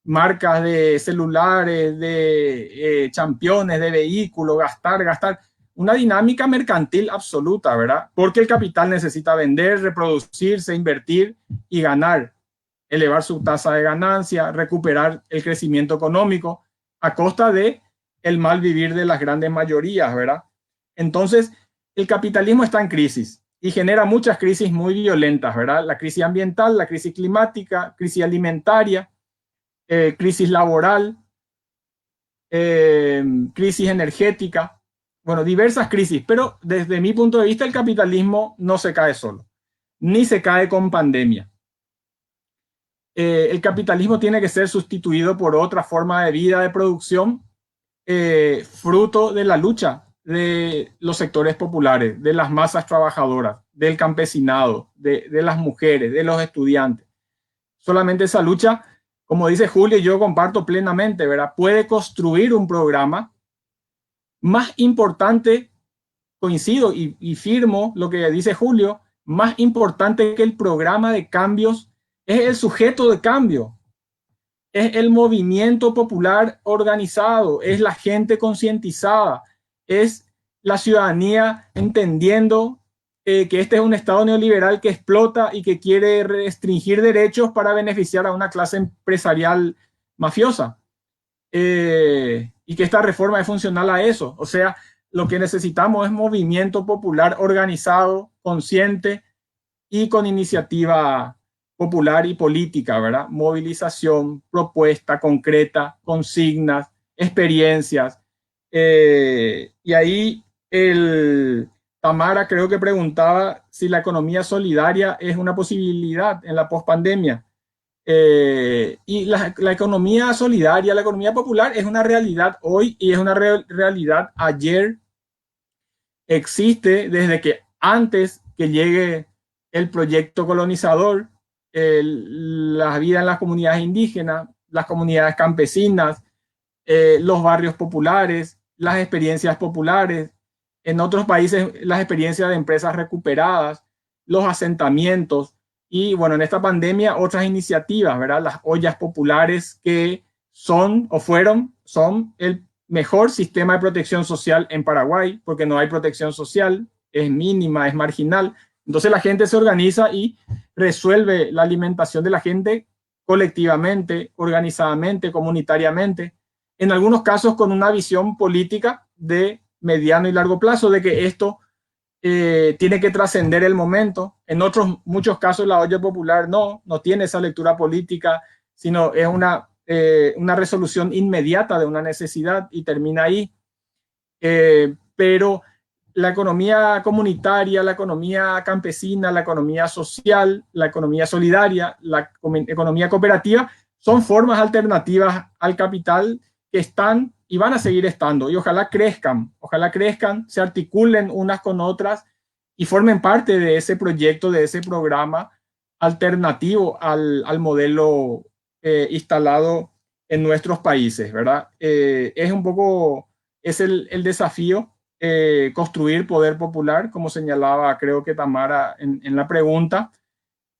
marcas de celulares, de championes, de vehículos, gastar. Una dinámica mercantil absoluta, ¿verdad? Porque el capital necesita vender, reproducirse, invertir y ganar. Elevar su tasa de ganancia, recuperar el crecimiento económico a costa de el mal vivir de las grandes mayorías, ¿verdad? Entonces, el capitalismo está en crisis y genera muchas crisis muy violentas, ¿verdad? La crisis ambiental, la crisis climática, crisis alimentaria, crisis laboral, crisis energética, bueno, diversas crisis, pero desde mi punto de vista el capitalismo no se cae solo, ni se cae con pandemia. El capitalismo tiene que ser sustituido por otra forma de vida, de producción, fruto de la lucha de los sectores populares, de las masas trabajadoras, del campesinado, de las mujeres, de los estudiantes. Solamente esa lucha, como dice Julio, yo comparto plenamente, ¿verdad? Puede construir un programa más importante, coincido y firmo lo que dice Julio, más importante que el programa de cambios es el sujeto de cambio. Es el movimiento popular organizado, es la gente concientizada, es la ciudadanía entendiendo que este es un Estado neoliberal que explota y que quiere restringir derechos para beneficiar a una clase empresarial mafiosa. Y que esta reforma es funcional a eso. O sea, lo que necesitamos es movimiento popular organizado, consciente y con iniciativa popular y política, ¿verdad? Movilización, propuesta concreta, consignas, experiencias. Y ahí Tamara creo que preguntaba si la economía solidaria es una posibilidad en la pospandemia. Y la economía solidaria, la economía popular es una realidad hoy y es una realidad ayer. Existe desde que antes que llegue el proyecto colonizador, la vida en las comunidades indígenas, las comunidades campesinas, los barrios populares, las experiencias populares, en otros países las experiencias de empresas recuperadas, los asentamientos y bueno, en esta pandemia otras iniciativas, ¿verdad? Las ollas populares que son el mejor sistema de protección social en Paraguay, porque no hay protección social, es mínima, es marginal. Entonces la gente se organiza y resuelve la alimentación de la gente colectivamente, organizadamente, comunitariamente. en algunos casos con una visión política de mediano y largo plazo, de que esto tiene que trascender el momento. En otros muchos casos la olla popular no tiene esa lectura política, sino es una resolución inmediata de una necesidad y termina ahí. Pero la economía comunitaria, la economía campesina, la economía social, la economía solidaria, la economía cooperativa son formas alternativas al capital que están y van a seguir estando, y ojalá crezcan, se articulen unas con otras y formen parte de ese proyecto, de ese programa alternativo al modelo instalado en nuestros países, ¿verdad? Es un poco, es el desafío, construir poder popular, como señalaba creo que Tamara en la pregunta,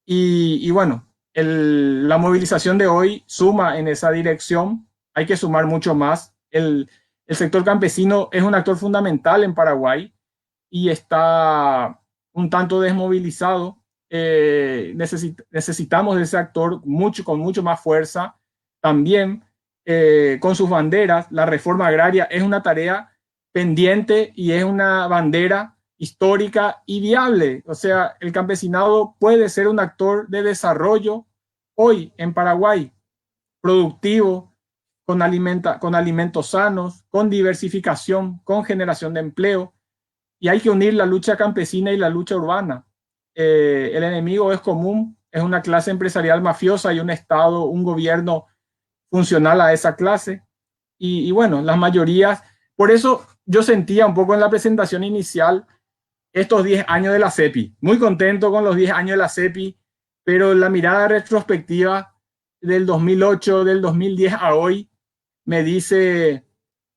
y bueno, la movilización de hoy suma en esa dirección. Hay que sumar mucho más. El sector campesino es un actor fundamental en Paraguay y está un tanto desmovilizado. Necesitamos de ese actor con mucho más fuerza. También con sus banderas, la reforma agraria es una tarea pendiente y es una bandera histórica y viable. O sea, el campesinado puede ser un actor de desarrollo hoy en Paraguay, productivo, con alimentos sanos, con diversificación, con generación de empleo. Y hay que unir la lucha campesina y la lucha urbana. El enemigo es común, es una clase empresarial mafiosa y un Estado, un gobierno funcional a esa clase. Y bueno, las mayorías, por eso yo sentía un poco en la presentación inicial estos 10 años de la CEPI. Muy contento con los 10 años de la CEPI, pero la mirada retrospectiva del 2008, del 2010 a hoy, me dice,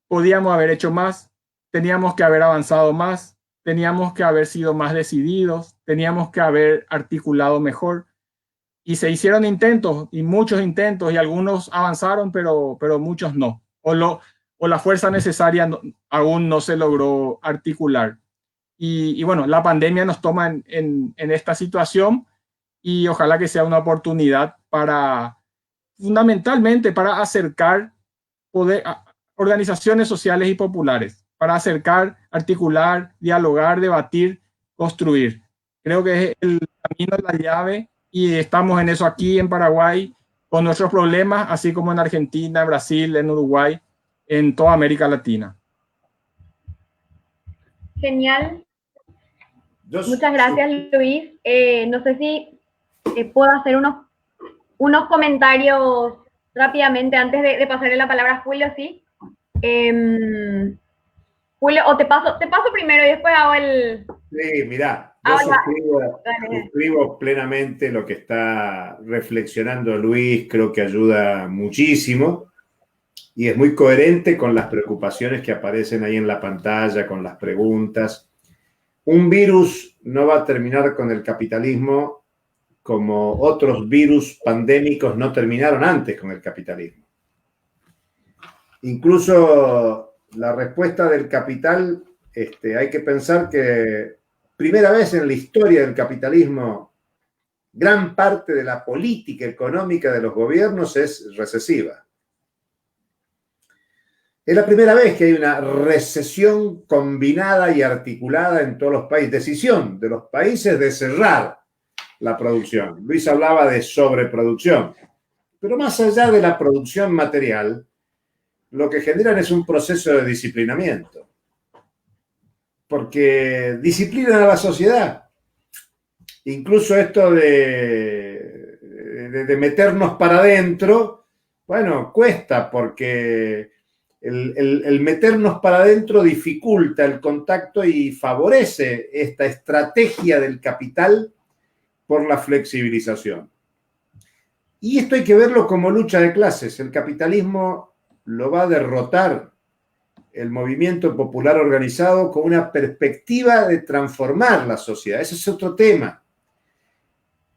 podíamos haber hecho más, teníamos que haber avanzado más, teníamos que haber sido más decididos, teníamos que haber articulado mejor. Y se hicieron intentos, y muchos intentos, y algunos avanzaron, pero muchos no. O la fuerza necesaria aún no se logró articular. Y bueno, la pandemia nos toma en esta situación, y ojalá que sea una oportunidad fundamentalmente para acercar organizaciones sociales y populares, para acercar, articular, dialogar, debatir, construir. Creo que es el camino, la llave, y estamos en eso aquí en Paraguay, con nuestros problemas, así como en Argentina, en Brasil, en Uruguay, en toda América Latina. Genial. Muchas gracias, Luis. No sé si puedo hacer unos comentarios rápidamente antes de pasarle la palabra a Julio, ¿sí? Julio, o te paso primero y después hago el... Sí, mirá, yo suscribo plenamente lo que está reflexionando Luis, creo que ayuda muchísimo y es muy coherente con las preocupaciones que aparecen ahí en la pantalla, con las preguntas. Un virus no va a terminar con el capitalismo como otros virus pandémicos no terminaron antes con el capitalismo. Incluso la respuesta del capital, hay que pensar que primera vez en la historia del capitalismo, gran parte de la política económica de los gobiernos es recesiva. Es la primera vez que hay una recesión combinada y articulada en todos los países. Decisión de los países de cerrar la producción. Luis hablaba de sobreproducción. Pero más allá de la producción material, lo que generan es un proceso de disciplinamiento. Porque disciplinan a la sociedad. Incluso esto de meternos para adentro, bueno, cuesta porque el meternos para adentro dificulta el contacto y favorece esta estrategia del capital por la flexibilización. Y esto hay que verlo como lucha de clases. El capitalismo lo va a derrotar el movimiento popular organizado con una perspectiva de transformar la sociedad. Ese es otro tema.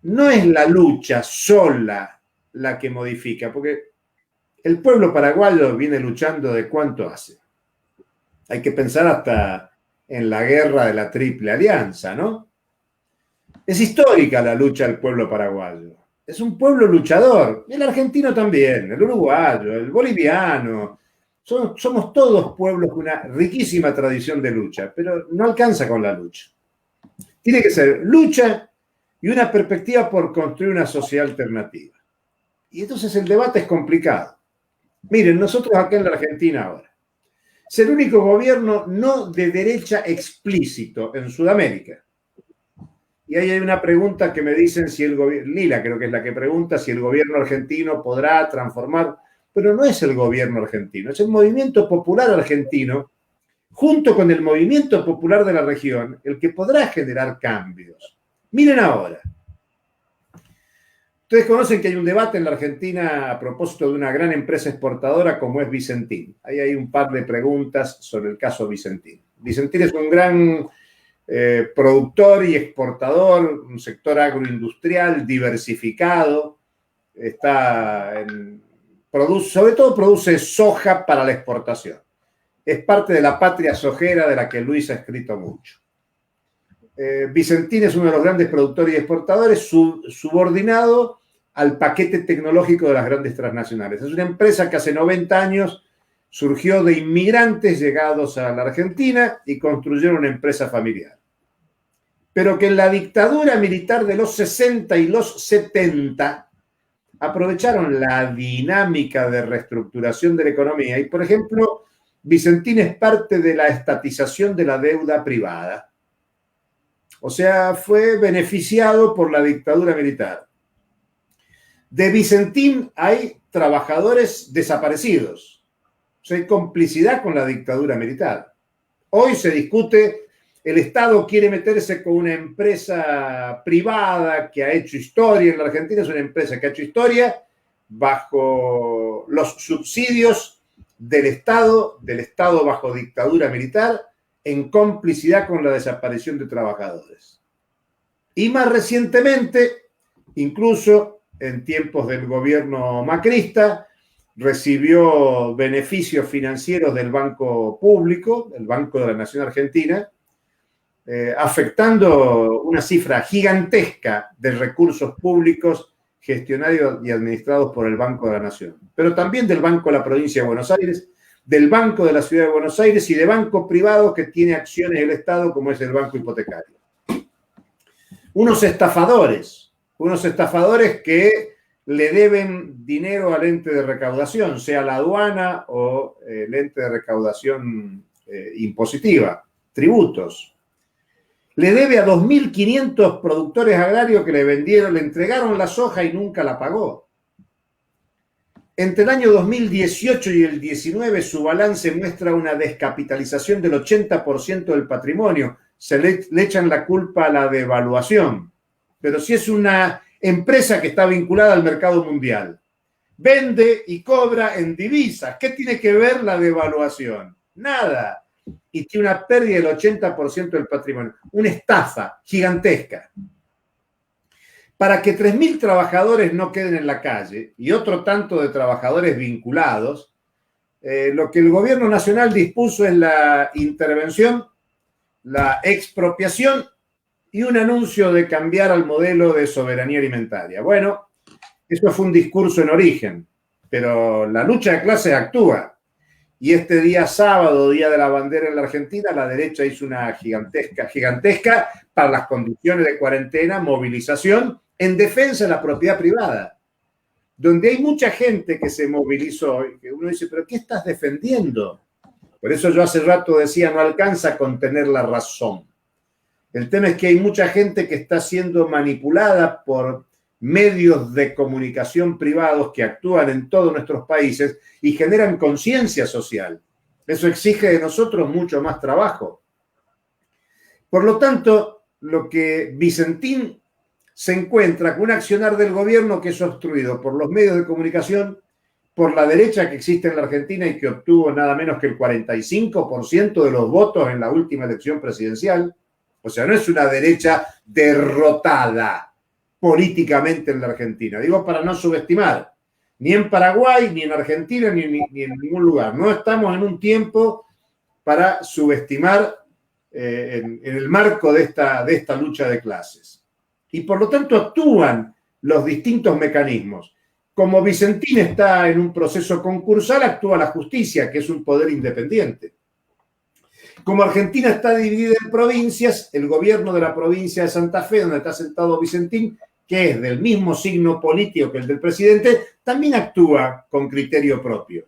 No es la lucha sola la que modifica, porque el pueblo paraguayo viene luchando ¿de cuánto hace? Hay que pensar hasta en la guerra de la Triple Alianza, ¿no? Es histórica la lucha del pueblo paraguayo. Es un pueblo luchador. El argentino también, el uruguayo, el boliviano. Somos todos pueblos con una riquísima tradición de lucha, pero no alcanza con la lucha. Tiene que ser lucha y una perspectiva por construir una sociedad alternativa. Y entonces el debate es complicado. Miren, nosotros acá en la Argentina ahora, es el único gobierno no de derecha explícito en Sudamérica. Y ahí hay una pregunta que me dicen si el gobierno, Lila creo que es la que pregunta, si el gobierno argentino podrá transformar, pero no es el gobierno argentino, es el movimiento popular argentino, junto con el movimiento popular de la región, el que podrá generar cambios. Miren ahora. Ustedes conocen que hay un debate en la Argentina a propósito de una gran empresa exportadora como es Vicentín. Ahí hay un par de preguntas sobre el caso Vicentín. Vicentín es un gran productor y exportador, un sector agroindustrial diversificado. Sobre todo produce soja para la exportación. Es parte de la patria sojera de la que Luis ha escrito mucho. Vicentín es uno de los grandes productores y exportadores, subordinado al paquete tecnológico de las grandes transnacionales. Es una empresa que hace 90 años surgió de inmigrantes llegados a la Argentina y construyeron una empresa familiar. Pero que en la dictadura militar de los 60 y los 70 aprovecharon la dinámica de reestructuración de la economía y, por ejemplo, Vicentín es parte de la estatización de la deuda privada. O sea, fue beneficiado por la dictadura militar. De Vicentín hay trabajadores desaparecidos. O sea, hay complicidad con la dictadura militar. Hoy se discute, el Estado quiere meterse con una empresa privada que ha hecho historia en la Argentina, es una empresa que ha hecho historia bajo los subsidios del Estado bajo dictadura militar, en complicidad con la desaparición de trabajadores. Y más recientemente, incluso en tiempos del gobierno macrista, recibió beneficios financieros del Banco Público, el Banco de la Nación Argentina, afectando una cifra gigantesca de recursos públicos gestionados y administrados por el Banco de la Nación, pero también del Banco de la Provincia de Buenos Aires, del Banco de la Ciudad de Buenos Aires y de bancos privados que tiene acciones del Estado, como es el Banco Hipotecario. Unos estafadores que le deben dinero al ente de recaudación, sea la aduana o el ente de recaudación impositiva, tributos. Le debe a 2.500 productores agrarios que le entregaron la soja y nunca la pagó. Entre el año 2018 y el 19 su balance muestra una descapitalización del 80% del patrimonio. Le echan la culpa a la devaluación. Pero si es una empresa que está vinculada al mercado mundial, vende y cobra en divisas, ¿qué tiene que ver la devaluación? Nada. Y tiene una pérdida del 80% del patrimonio. Una estafa gigantesca. Para que 3.000 trabajadores no queden en la calle y otro tanto de trabajadores vinculados, lo que el gobierno nacional dispuso es la intervención, la expropiación y un anuncio de cambiar al modelo de soberanía alimentaria. Bueno, eso fue un discurso en origen, pero la lucha de clases actúa. Y este día sábado, Día de la Bandera en la Argentina, la derecha hizo una gigantesca para las condiciones de cuarentena, movilización en defensa de la propiedad privada, donde hay mucha gente que se movilizó y que uno dice, ¿pero qué estás defendiendo? Por eso yo hace rato decía, no alcanza con tener la razón. El tema es que hay mucha gente que está siendo manipulada por medios de comunicación privados que actúan en todos nuestros países y generan conciencia social. Eso exige de nosotros mucho más trabajo. Por lo tanto, lo que Vicentín se encuentra con un accionar del gobierno que es obstruido por los medios de comunicación, por la derecha que existe en la Argentina y que obtuvo nada menos que el 45% de los votos en la última elección presidencial. O sea, no es una derecha derrotada políticamente en la Argentina. Digo para no subestimar, ni en Paraguay, ni en Argentina, ni en ningún lugar. No estamos en un tiempo para subestimar en el marco de esta lucha de clases. Y por lo tanto actúan los distintos mecanismos. Como Vicentín está en un proceso concursal, actúa la justicia, que es un poder independiente. Como Argentina está dividida en provincias, el gobierno de la provincia de Santa Fe, donde está sentado Vicentín, que es del mismo signo político que el del presidente, también actúa con criterio propio.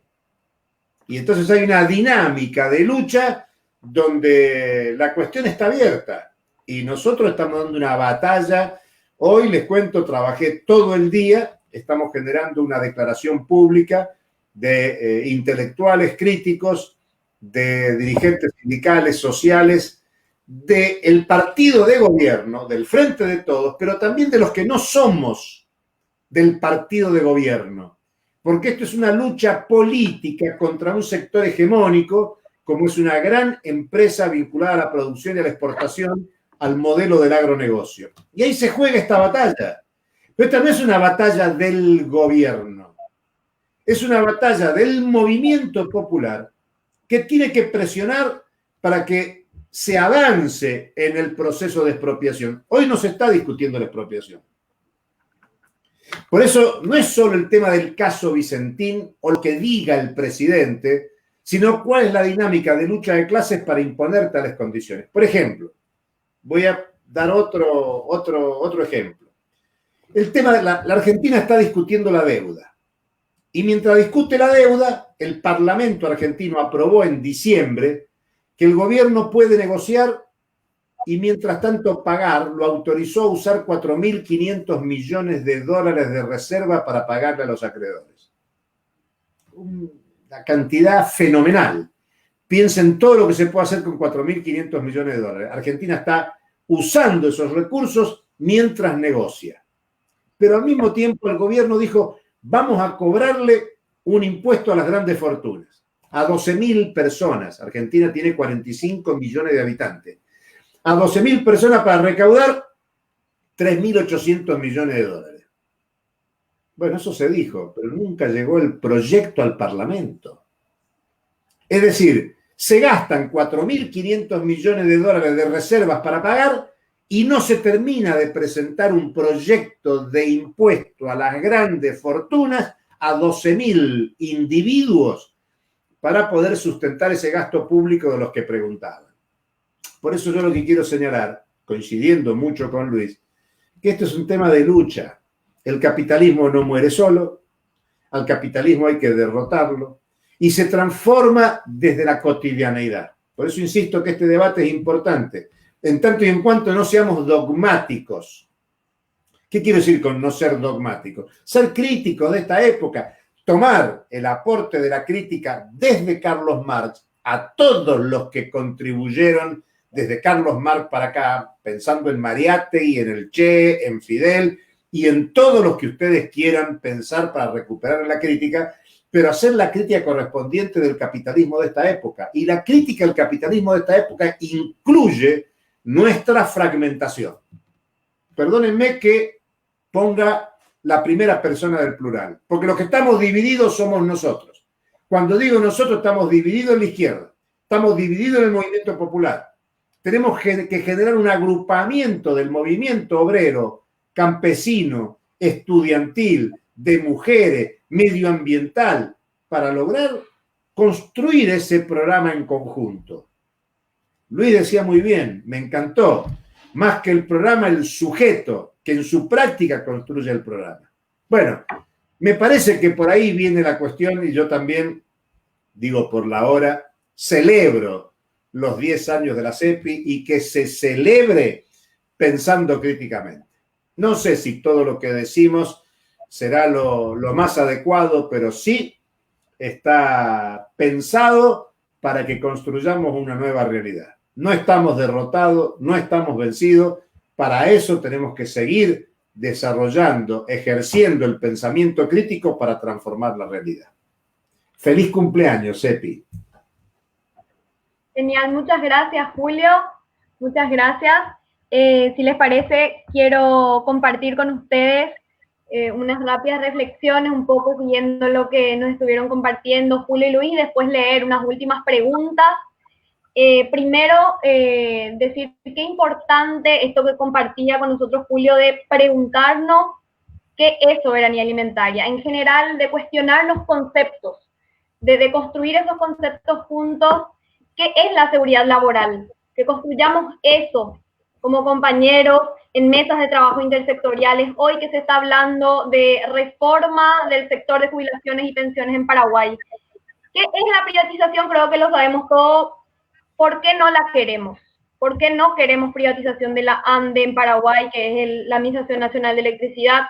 Y entonces hay una dinámica de lucha donde la cuestión está abierta. Y nosotros estamos dando una batalla. Hoy les cuento, trabajé todo el día, estamos generando una declaración pública de intelectuales críticos, de dirigentes sindicales, sociales, del partido de gobierno, del Frente de Todos, pero también de los que no somos del partido de gobierno. Porque esto es una lucha política contra un sector hegemónico, como es una gran empresa vinculada a la producción y a la exportación, al modelo del agronegocio. Y ahí se juega esta batalla. Pero esta no es una batalla del gobierno, es una batalla del movimiento popular que tiene que presionar para que se avance en el proceso de expropiación. Hoy no se está discutiendo la expropiación. Por eso no es solo el tema del caso Vicentín o lo que diga el presidente, sino cuál es la dinámica de lucha de clases para imponer tales condiciones. Por ejemplo, voy a dar otro ejemplo. El tema de la Argentina está discutiendo la deuda. Y mientras discute la deuda, el Parlamento argentino aprobó en diciembre que el gobierno puede negociar y mientras tanto pagar, lo autorizó a usar 4.500 millones de dólares de reserva para pagarle a los acreedores. Una cantidad fenomenal. Piensen todo lo que se puede hacer con 4.500 millones de dólares. Argentina está usando esos recursos mientras negocia. Pero al mismo tiempo el gobierno dijo, vamos a cobrarle un impuesto a las grandes fortunas, a 12.000 personas. Argentina tiene 45 millones de habitantes. A 12.000 personas para recaudar 3.800 millones de dólares. Bueno, eso se dijo, pero nunca llegó el proyecto al Parlamento. Es decir, se gastan 4.500 millones de dólares de reservas para pagar y no se termina de presentar un proyecto de impuesto a las grandes fortunas a 12.000 individuos para poder sustentar ese gasto público de los que preguntaban. Por eso yo lo que quiero señalar, coincidiendo mucho con Luis, que esto es un tema de lucha. El capitalismo no muere solo, al capitalismo hay que derrotarlo y se transforma desde la cotidianeidad. Por eso insisto que este debate es importante, en tanto y en cuanto no seamos dogmáticos. ¿Qué quiero decir con no ser dogmáticos? Ser críticos de esta época, tomar el aporte de la crítica desde Carlos Marx a todos los que contribuyeron desde Carlos Marx para acá, pensando en Mariátegui, en el Che, en Fidel y en todos los que ustedes quieran pensar para recuperar la crítica, pero hacer la crítica correspondiente del capitalismo de esta época. Y la crítica al capitalismo de esta época incluye nuestra fragmentación. Perdónenme que ponga la primera persona del plural, porque los que estamos divididos somos nosotros. Cuando digo nosotros, estamos divididos en la izquierda, estamos divididos en el movimiento popular. Tenemos que generar un agrupamiento del movimiento obrero, campesino, estudiantil, de mujeres, medioambiental, para lograr construir ese programa en conjunto. Luis decía muy bien, me encantó, más que el programa, el sujeto, que en su práctica construye el programa. Bueno, me parece que por ahí viene la cuestión y yo también, digo por la hora, celebro los 10 años de la CEPI y que se celebre pensando críticamente. No sé si todo lo que decimos será lo más adecuado, pero sí está pensado para que construyamos una nueva realidad. No estamos derrotados, no estamos vencidos. Para eso tenemos que seguir desarrollando, ejerciendo el pensamiento crítico para transformar la realidad. Feliz cumpleaños, CEPI. Genial, muchas gracias, Julio. Muchas gracias. Si les parece, quiero compartir con ustedes unas rápidas reflexiones, un poco siguiendo lo que nos estuvieron compartiendo Julio y Luis, y después leer unas últimas preguntas. Primero, decir qué importante esto que compartía con nosotros Julio de preguntarnos qué es soberanía alimentaria, en general de cuestionar los conceptos, de construir esos conceptos juntos, qué es la seguridad laboral, que construyamos eso como compañeros en mesas de trabajo intersectoriales, hoy que se está hablando de reforma del sector de jubilaciones y pensiones en Paraguay. ¿Qué es la privatización? Creo que lo sabemos todos. ¿Por qué no la queremos? ¿Por qué no queremos privatización de la ANDE en Paraguay, que es la Administración Nacional de Electricidad?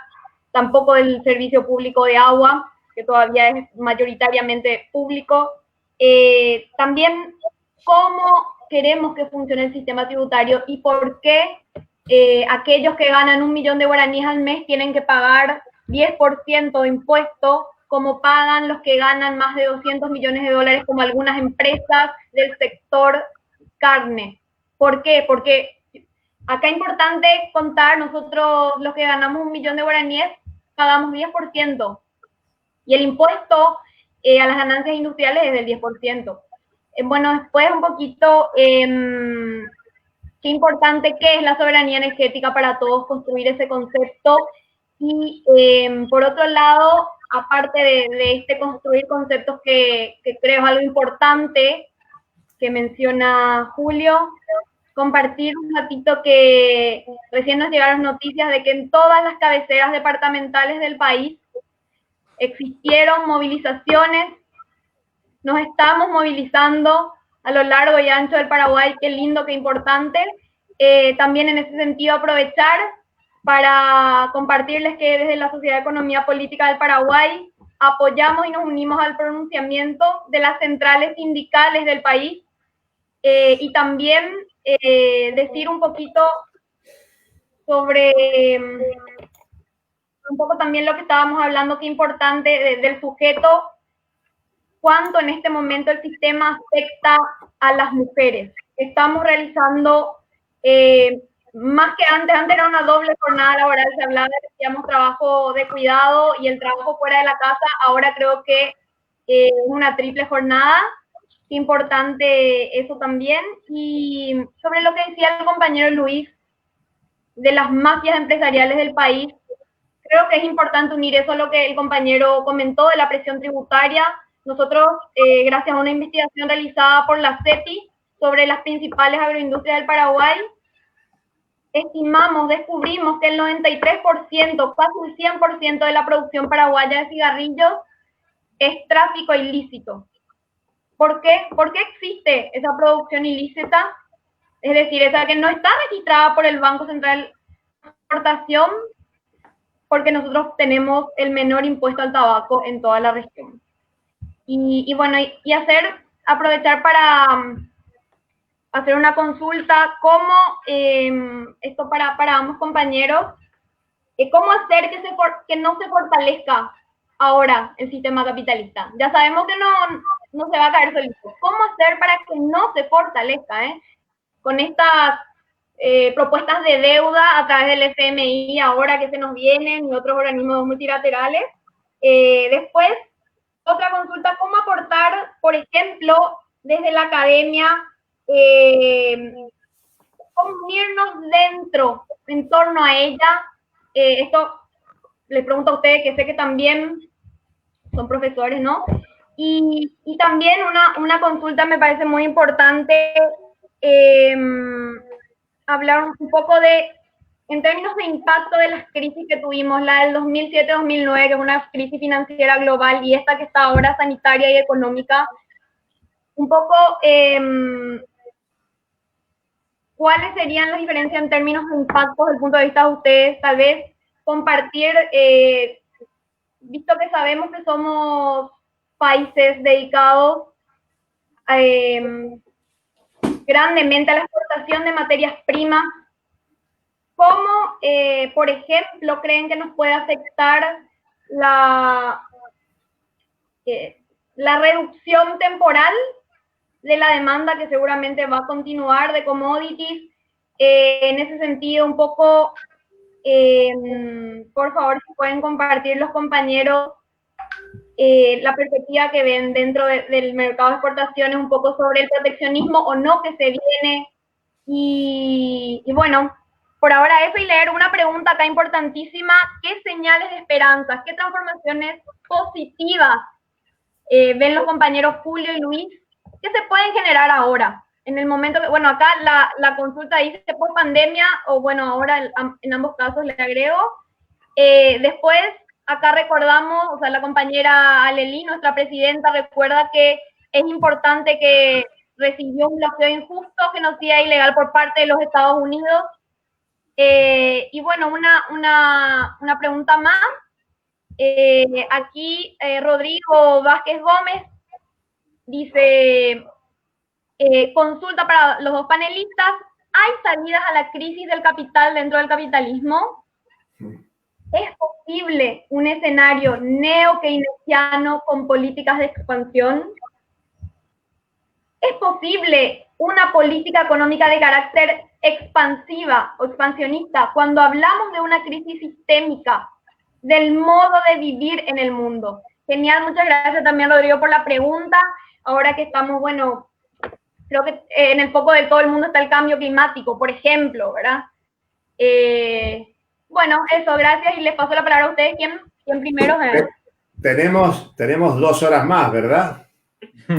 Tampoco del Servicio Público de Agua, que todavía es mayoritariamente público. También, ¿cómo queremos que funcione el sistema tributario y por qué aquellos que ganan 1 millón de guaraníes al mes tienen que pagar 10% de impuestos, como pagan los que ganan más de 200 millones de dólares, como algunas empresas del sector carne? ¿Por qué? Porque acá es importante contar, nosotros los que ganamos 1 millón de guaraníes pagamos 10%, y el impuesto a las ganancias industriales es del 10%. Bueno, después un poquito, qué importante que es la soberanía energética para todos, construir ese concepto. Y por otro lado, aparte de este construir conceptos que creo es algo importante que menciona Julio, compartir un ratito que recién nos llegaron noticias de que en todas las cabeceras departamentales del país existieron movilizaciones. Nos estamos movilizando a lo largo y ancho del Paraguay, qué lindo, qué importante. También en ese sentido aprovechar para compartirles que desde la Sociedad de Economía Política del Paraguay apoyamos y nos unimos al pronunciamiento de las centrales sindicales del país, y también decir un poquito sobre un poco también lo que estábamos hablando, qué importante del sujeto, cuánto en este momento el sistema afecta a las mujeres. Estamos realizando más que antes era una doble jornada laboral, se hablaba de trabajo de cuidado y el trabajo fuera de la casa, ahora creo que es una triple jornada. Importante eso también. Y sobre lo que decía el compañero Luis, de las mafias empresariales del país, creo que es importante unir eso a lo que el compañero comentó de la presión tributaria. Nosotros, gracias a una investigación realizada por la CEPI sobre las principales agroindustrias del Paraguay, descubrimos que el 93%, casi el 100% de la producción paraguaya de cigarrillos es tráfico ilícito. ¿Por qué? ¿Por qué existe esa producción ilícita? Es decir, esa que no está registrada por el Banco Central de Exportación, porque nosotros tenemos el menor impuesto al tabaco en toda la región. Y bueno, aprovechar para hacer una consulta, cómo, esto para ambos compañeros, cómo hacer que no se fortalezca ahora el sistema capitalista. Ya sabemos que no se va a caer solito. ¿Cómo hacer para que no se fortalezca? Con estas propuestas de deuda a través del FMI ahora que se nos vienen y otros organismos multilaterales. Después, otra consulta, ¿cómo aportar, por ejemplo, desde la academia, unirnos dentro, en torno a ella? Esto les pregunto a ustedes, que sé que también son profesores, ¿no? Y también una consulta me parece muy importante, hablar un poco en términos de impacto de las crisis que tuvimos, la del 2007-2009, que es una crisis financiera global, y esta que está ahora sanitaria y económica, un poco cuáles serían las diferencias en términos de impacto desde el punto de vista de ustedes, tal vez compartir, visto que sabemos que somos países dedicados grandemente a la exportación de materias primas, ¿cómo, por ejemplo, creen que nos puede afectar la reducción temporal de la demanda, que seguramente va a continuar, de commodities? En ese sentido, un poco, por favor, si pueden compartir los compañeros la perspectiva que ven dentro del mercado de exportaciones, un poco sobre el proteccionismo o no que se viene. Y bueno, por ahora eso y leer una pregunta acá importantísima. ¿Qué señales de esperanza, qué transformaciones positivas ven los compañeros Julio y Luis que se pueden generar ahora? En el momento que, bueno, acá la consulta dice post pandemia, o bueno, ahora en ambos casos le agrego. Después, acá recordamos, o sea, la compañera Aleli, nuestra presidenta, recuerda que es importante que recibió un bloqueo injusto, genocida ilegal por parte de los Estados Unidos. Y bueno, una pregunta más. Aquí Rodrigo Vázquez Gómez dice, consulta para los dos panelistas, ¿hay salidas a la crisis del capital dentro del capitalismo? ¿Es posible un escenario neo-keynesiano con políticas de expansión? ¿Es posible una política económica de carácter expansiva o expansionista cuando hablamos de una crisis sistémica del modo de vivir en el mundo? Genial, muchas gracias también, Rodrigo, por la pregunta. Ahora que estamos, bueno, creo que en el foco de todo el mundo está el cambio climático, por ejemplo, ¿verdad? Bueno, eso, gracias, y les paso la palabra a ustedes. ¿Quién primero? Tenemos 2 horas más, ¿verdad? No,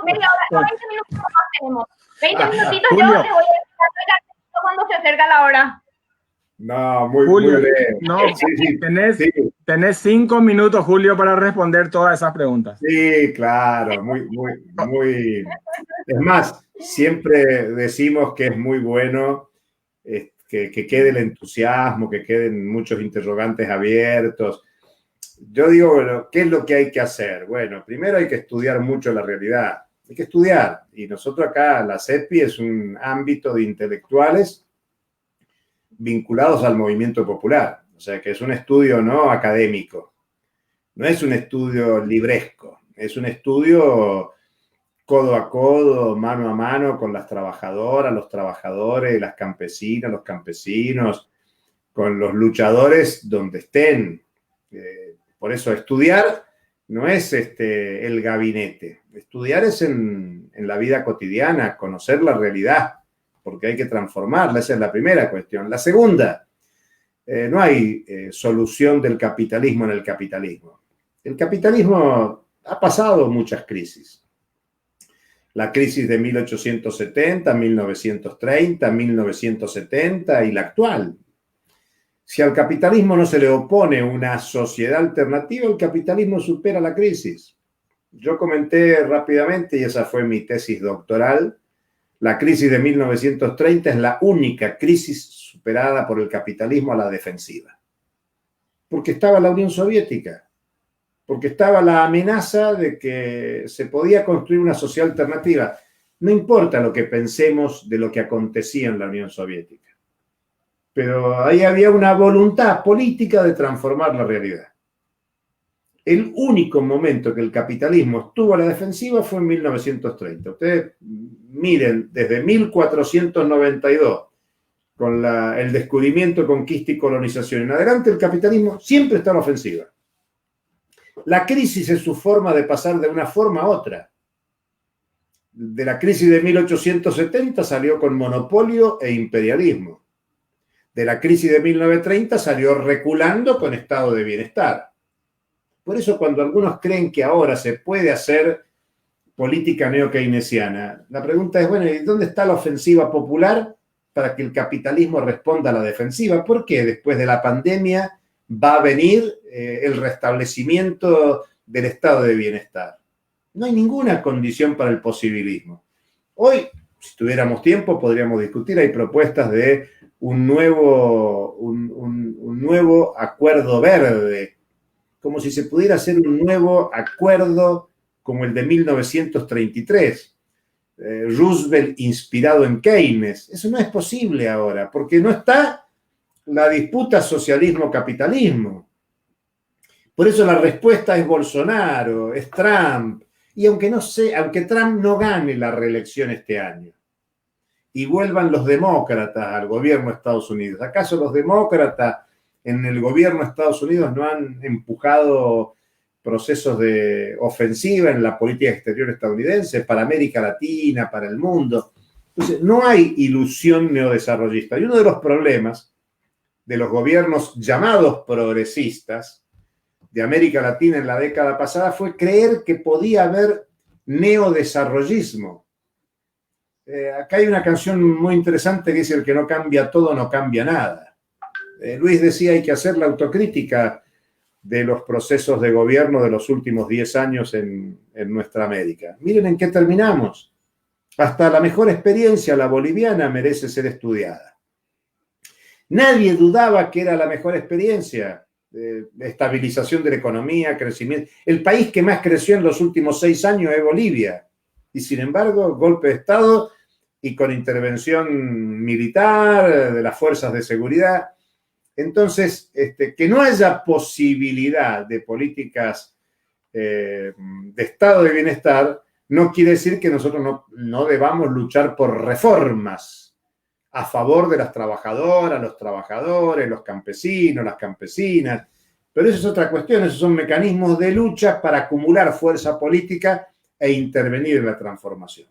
media hora, no, 20 minutos más tenemos. 20 minutitos Julio. yo les voy a decir cuando se acerca la hora. No, muy Julio, bien. no, Sí, tenés 5 minutos, Julio, para responder todas esas preguntas. sí, claro, muy. Es más, siempre decimos que es muy bueno que quede el entusiasmo, que queden muchos interrogantes abiertos. Yo digo, bueno, ¿qué es lo que hay que hacer? Bueno, primero hay que estudiar mucho la realidad. Hay que estudiar. Y nosotros acá, la CEPI es un ámbito de intelectuales vinculados al movimiento popular. O sea, que es un estudio no académico. No es un estudio libresco. Es un estudio codo a codo, mano a mano con las trabajadoras, los trabajadores, las campesinas, los campesinos, con los luchadores donde estén. Por eso estudiar no es el gabinete. Estudiar es en la vida cotidiana, conocer la realidad, porque hay que transformarla. Esa es la primera cuestión. La segunda, no hay solución del capitalismo en el capitalismo. El capitalismo ha pasado muchas crisis. La crisis de 1870, 1930, 1970 y la actual. Si al capitalismo no se le opone una sociedad alternativa, el capitalismo supera la crisis. Yo comenté rápidamente, y esa fue mi tesis doctoral, la crisis de 1930 es la única crisis superada por el capitalismo a la defensiva. Porque estaba la Unión Soviética, porque estaba la amenaza de que se podía construir una sociedad alternativa. No importa lo que pensemos de lo que acontecía en la Unión Soviética. Pero ahí había una voluntad política de transformar la realidad. El único momento que el capitalismo estuvo a la defensiva fue en 1930. Ustedes miren, desde 1492, con el descubrimiento, conquista y colonización en adelante, el capitalismo siempre está a la ofensiva. La crisis es su forma de pasar de una forma a otra. De la crisis de 1870 salió con monopolio e imperialismo. De la crisis de 1930 salió reculando con estado de bienestar. Por eso cuando algunos creen que ahora se puede hacer política neo-keynesiana, la pregunta es, bueno, ¿y dónde está la ofensiva popular para que el capitalismo responda a la defensiva? ¿Por qué después de la pandemia va a venir el restablecimiento del estado de bienestar? No hay ninguna condición para el posibilismo. Hoy, si tuviéramos tiempo, podríamos discutir, hay propuestas de un nuevo acuerdo verde, como si se pudiera hacer un nuevo acuerdo como el de 1933. Roosevelt inspirado en Keynes. Eso no es posible ahora, porque no está la disputa socialismo-capitalismo. Por eso la respuesta es Bolsonaro, es Trump. Y aunque Trump no gane la reelección este año y vuelvan los demócratas al gobierno de Estados Unidos, ¿acaso los demócratas en el gobierno de Estados Unidos no han empujado procesos de ofensiva en la política exterior estadounidense para América Latina, para el mundo? Entonces, no hay ilusión neodesarrollista. Y uno de los problemas de los gobiernos llamados progresistas de América Latina en la década pasada fue creer que podía haber neodesarrollismo. Acá hay una canción muy interesante que dice: el que no cambia todo no cambia nada. Luis decía: hay que hacer la autocrítica de los procesos de gobierno de los últimos 10 años en nuestra América. Miren en qué terminamos. Hasta la mejor experiencia, la boliviana, merece ser estudiada. Nadie dudaba que era la mejor experiencia. Estabilización de la economía, crecimiento. El país que más creció en los últimos 6 años es Bolivia. Y sin embargo, golpe de Estado y con intervención militar de las fuerzas de seguridad. Entonces, que no haya posibilidad de políticas de estado de bienestar no quiere decir que nosotros no debamos luchar por reformas a favor de las trabajadoras, los trabajadores, los campesinos, las campesinas. Pero eso es otra cuestión, esos son mecanismos de lucha para acumular fuerza política e intervenir en la transformación.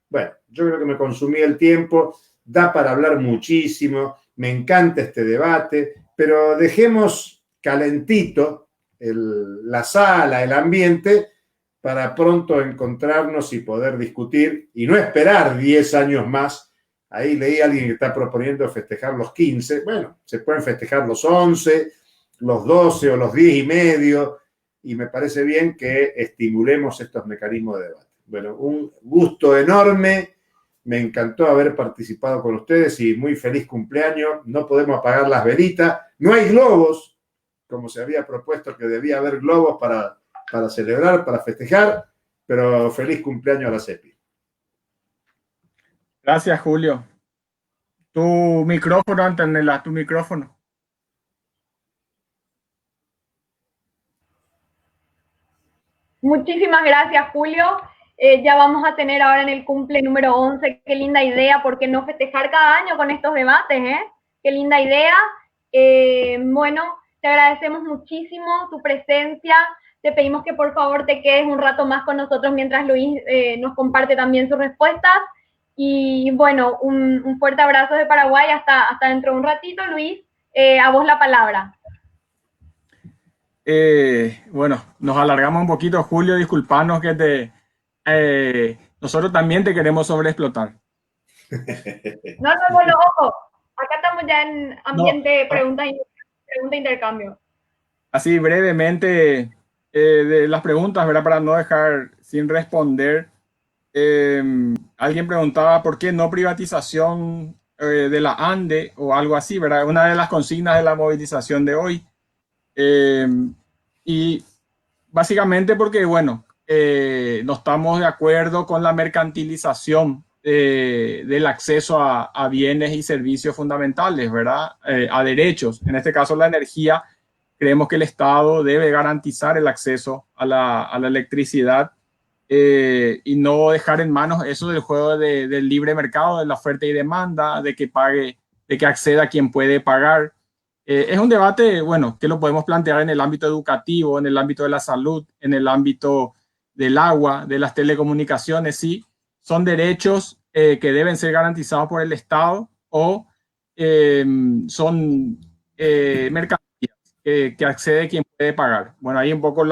Bueno, yo creo que me consumí el tiempo, da para hablar muchísimo, me encanta este debate, pero dejemos calentito la sala, el ambiente, para pronto encontrarnos y poder discutir y no esperar 10 años más. Ahí leí a alguien que está proponiendo festejar los 15. Bueno, se pueden festejar los 11, los 12 o los 10 y medio, y me parece bien que estimulemos estos mecanismos de debate. Bueno, un gusto enorme, me encantó haber participado con ustedes y muy feliz cumpleaños. No podemos apagar las velitas, no hay globos, como se había propuesto que debía haber globos para celebrar, para festejar, pero feliz cumpleaños a la CEPI. Gracias, Julio. Tu micrófono, Antonella, tu micrófono. Muchísimas gracias, Julio. Ya vamos a tener ahora en el cumple número 11. Qué linda idea, ¿por qué no festejar cada año con estos debates? Qué linda idea. Bueno, te agradecemos muchísimo tu presencia. Te pedimos que por favor te quedes un rato más con nosotros mientras Luis nos comparte también sus respuestas. Y bueno, un fuerte abrazo de Paraguay hasta dentro de un ratito. Luis, a vos la palabra. Bueno, nos alargamos un poquito, Julio, disculpanos que nosotros también te queremos sobreexplotar. No, ojo, acá estamos ya en ambiente pregunta e intercambio. Así brevemente, de las preguntas, ¿verdad? Para no dejar sin responder, alguien preguntaba por qué no privatización de la ANDE o algo así, ¿verdad? Una de las consignas de la movilización de hoy. Y básicamente porque, bueno, no estamos de acuerdo con la mercantilización del acceso a bienes y servicios fundamentales, ¿verdad? A derechos, en este caso la energía. Creemos que el Estado debe garantizar el acceso a la electricidad y no dejar en manos eso del juego del libre mercado, de la oferta y demanda, de que acceda quien puede pagar. Es un debate, bueno, que lo podemos plantear en el ámbito educativo, en el ámbito de la salud, en el ámbito del agua, de las telecomunicaciones. Sí, son derechos que deben ser garantizados por el Estado o son mercancías que accede quien puede pagar. Bueno, ahí un poco el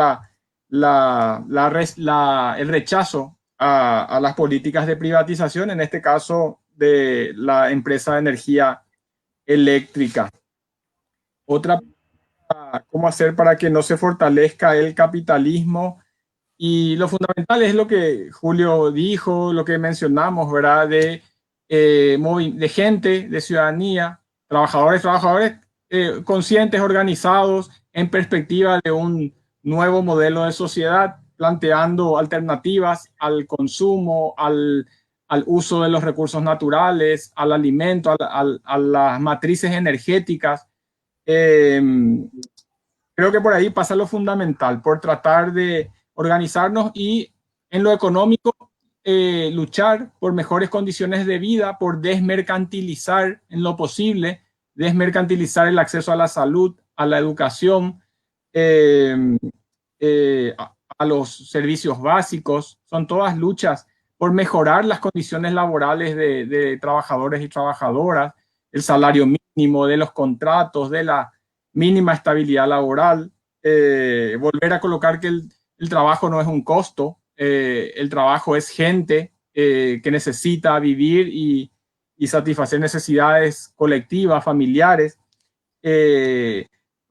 rechazo a las políticas de privatización, en este caso de la empresa de energía eléctrica. Otra, ¿cómo hacer para que no se fortalezca el capitalismo? Y lo fundamental es lo que Julio dijo, lo que mencionamos, ¿verdad? De gente, de ciudadanía, trabajadores conscientes, organizados, en perspectiva de un nuevo modelo de sociedad, planteando alternativas al consumo, al uso de los recursos naturales, al alimento, a las matrices energéticas. Creo que por ahí pasa lo fundamental, por tratar de organizarnos y en lo económico luchar por mejores condiciones de vida, por desmercantilizar en lo posible, desmercantilizar el acceso a la salud, a la educación, a los servicios básicos. Son todas luchas por mejorar las condiciones laborales de trabajadores y trabajadoras, el salario mínimo, de los contratos, de la mínima estabilidad laboral, volver a colocar que el trabajo no es un costo, el trabajo es gente que necesita vivir y satisfacer necesidades colectivas, familiares.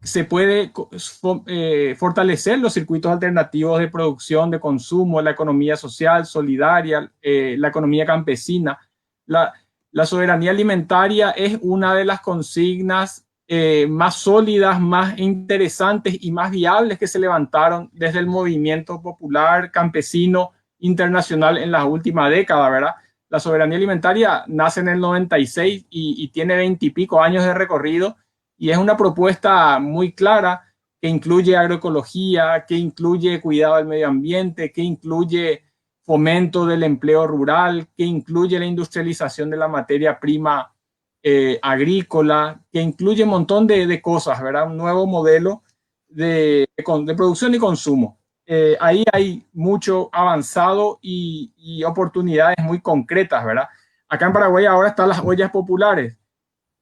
Se puede fortalecer los circuitos alternativos de producción, de consumo, la economía social, solidaria, la economía campesina. La soberanía alimentaria es una de las consignas más sólidas, más interesantes y más viables que se levantaron desde el movimiento popular campesino internacional en las últimas décadas, ¿verdad? La soberanía alimentaria nace en el 96 y tiene 20 y pico años de recorrido, y es una propuesta muy clara que incluye agroecología, que incluye cuidado del medio ambiente, que incluye fomento del empleo rural, que incluye la industrialización de la materia prima agrícola, que incluye un montón de cosas, ¿verdad? Un nuevo modelo de producción y consumo. Ahí hay mucho avanzado y oportunidades muy concretas, ¿verdad? Acá en Paraguay ahora están las ollas populares.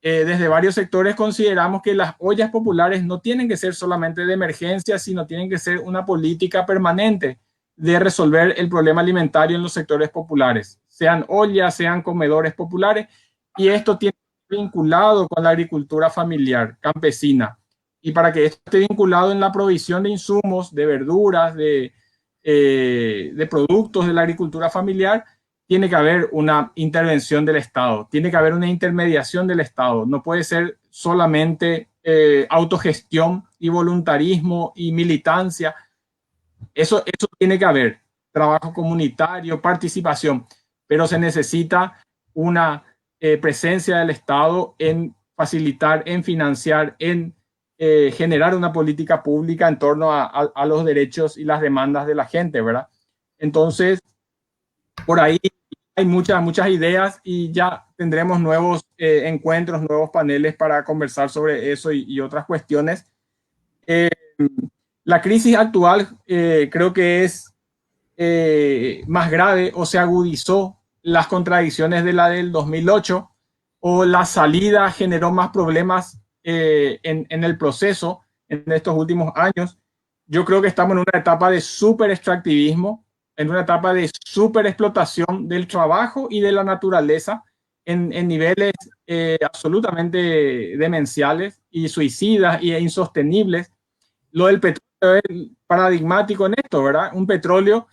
Desde varios sectores consideramos que las ollas populares no tienen que ser solamente de emergencia, sino tienen que ser una política permanente de resolver el problema alimentario en los sectores populares, sean ollas, sean comedores populares, y esto tiene que estar vinculado con la agricultura familiar, campesina. Y para que esto esté vinculado en la provisión de insumos, de verduras, de productos de la agricultura familiar, tiene que haber una intervención del Estado, tiene que haber una intermediación del Estado. No puede ser solamente autogestión y voluntarismo y militancia. Eso tiene que haber trabajo comunitario, participación, pero se necesita una presencia del Estado en facilitar, en financiar, en generar una política pública en torno a los derechos y las demandas de la gente, ¿verdad? Entonces, por ahí hay muchas ideas y ya tendremos nuevos encuentros, nuevos paneles para conversar sobre eso y otras cuestiones. La crisis actual creo que es más grave o se agudizó las contradicciones de la del 2008, o la salida generó más problemas en el proceso en estos últimos años. Yo creo que estamos en una etapa de súper extractivismo, en una etapa de súper explotación del trabajo y de la naturaleza en niveles absolutamente demenciales y suicidas e insostenibles. Lo del petróleo es paradigmático en esto, ¿verdad? Un petróleo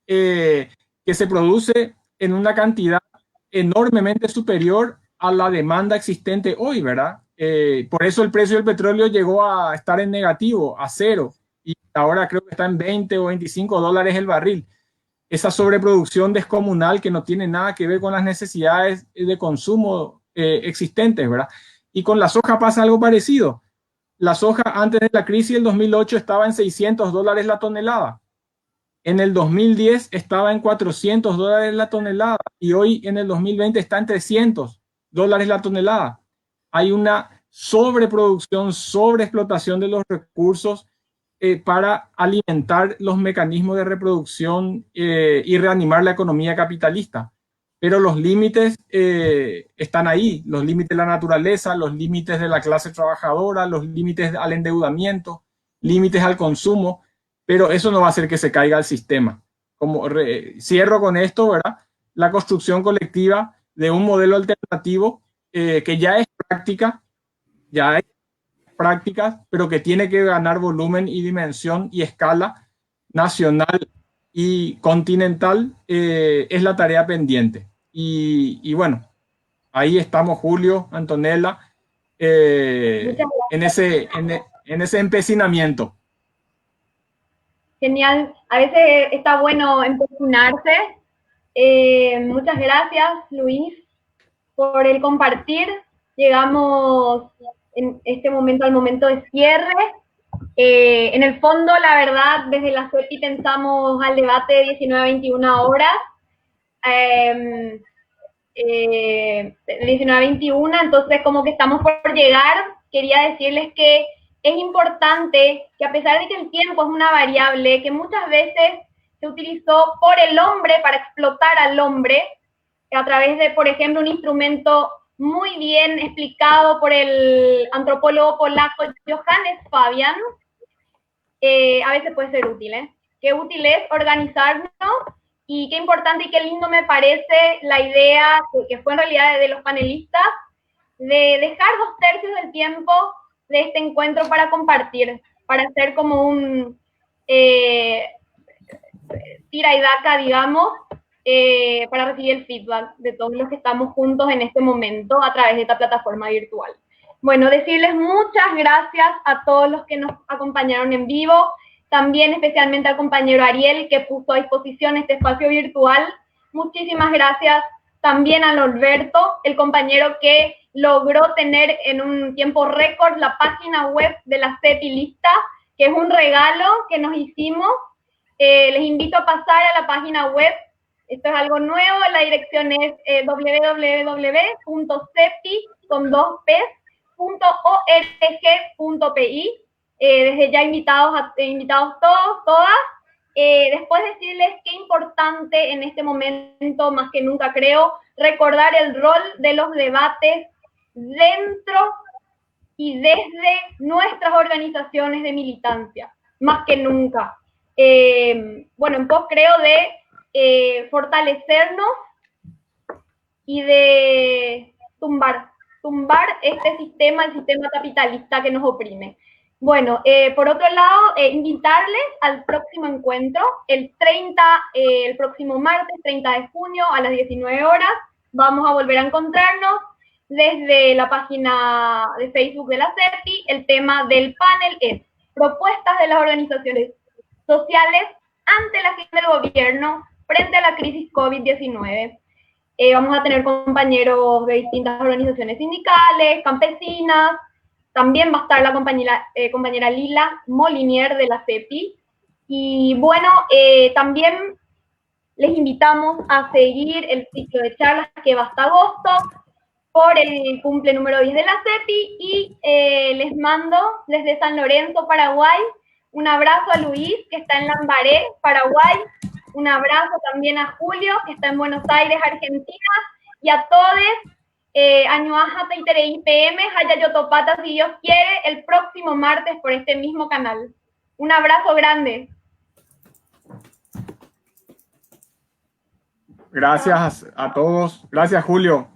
que se produce en una cantidad enormemente superior a la demanda existente hoy, ¿verdad? Por eso el precio del petróleo llegó a estar en negativo, a cero, y ahora creo que está en 20 o 25 dólares el barril. Esa sobreproducción descomunal que no tiene nada que ver con las necesidades de consumo existentes, ¿verdad? Y con la soja pasa algo parecido. La soja antes de la crisis del 2008 estaba en 600 dólares la tonelada. En el 2010 estaba en 400 dólares la tonelada y hoy en el 2020 está en 300 dólares la tonelada. Hay una sobreproducción, sobreexplotación de los recursos para alimentar los mecanismos de reproducción y reanimar la economía capitalista. Pero los límites están ahí, los límites de la naturaleza, los límites de la clase trabajadora, los límites al endeudamiento, límites al consumo, pero eso no va a hacer que se caiga el sistema. Cierro con esto, ¿verdad? La construcción colectiva de un modelo alternativo que ya es práctica, ya hay prácticas, pero que tiene que ganar volumen y dimensión y escala nacional y continental, es la tarea pendiente. Y bueno, ahí estamos, Julio, Antonella, en ese empecinamiento. Genial, a veces está bueno empecinarse. Muchas gracias, Luis, por el compartir. Llegamos en este momento al momento de cierre. En el fondo, la verdad, desde la CEPI pensamos al debate de 19 a 21 horas. 19 a 21, entonces como que estamos por llegar. Quería decirles que es importante que, a pesar de que el tiempo es una variable, que muchas veces se utilizó por el hombre para explotar al hombre a través de, por ejemplo, un instrumento muy bien explicado por el antropólogo polaco Johannes Fabian. A veces puede ser útil, ¿eh? Qué útil es organizarnos y qué importante y qué lindo me parece la idea, que fue en realidad de los panelistas, de dejar 2/3 del tiempo de este encuentro para compartir, para hacer como un tira y daca, digamos, para recibir el feedback de todos los que estamos juntos en este momento a través de esta plataforma virtual. Bueno, decirles muchas gracias a todos los que nos acompañaron en vivo, también especialmente al compañero Ariel que puso a disposición este espacio virtual. Muchísimas gracias también a Norberto, el compañero que logró tener en un tiempo récord la página web de la CEPI lista, que es un regalo que nos hicimos. Les invito a pasar a la página web. Esto es algo nuevo, la dirección es www.cepi.org.pi. Desde ya invitados todos, todas. Después decirles qué importante en este momento, más que nunca creo, recordar el rol de los debates dentro y desde nuestras organizaciones de militancia, más que nunca. Bueno, en pos creo de fortalecernos y de tumbar este sistema, el sistema capitalista que nos oprime. Bueno, por otro lado, invitarles al próximo encuentro, el próximo martes 30 de junio a las 19 horas. Vamos a volver a encontrarnos desde la página de Facebook de la CEPI. El tema del panel es propuestas de las organizaciones sociales ante la agenda del gobierno frente a la crisis COVID-19. Vamos a tener compañeros de distintas organizaciones sindicales, campesinas. También va a estar la compañera Lila Molinier de la CEPI. Y bueno, también les invitamos a seguir el ciclo de charlas que va hasta agosto por el cumple número 10 de la CEPI. Y les mando desde San Lorenzo, Paraguay, un abrazo a Luis, que está en Lambaré, Paraguay. Un abrazo también a Julio, que está en Buenos Aires, Argentina. Y a todos. Añuaja Teiterei PM, Hayayotopata, si Dios quiere, el próximo martes por este mismo canal. Un abrazo grande. Gracias a todos. Gracias, Julio.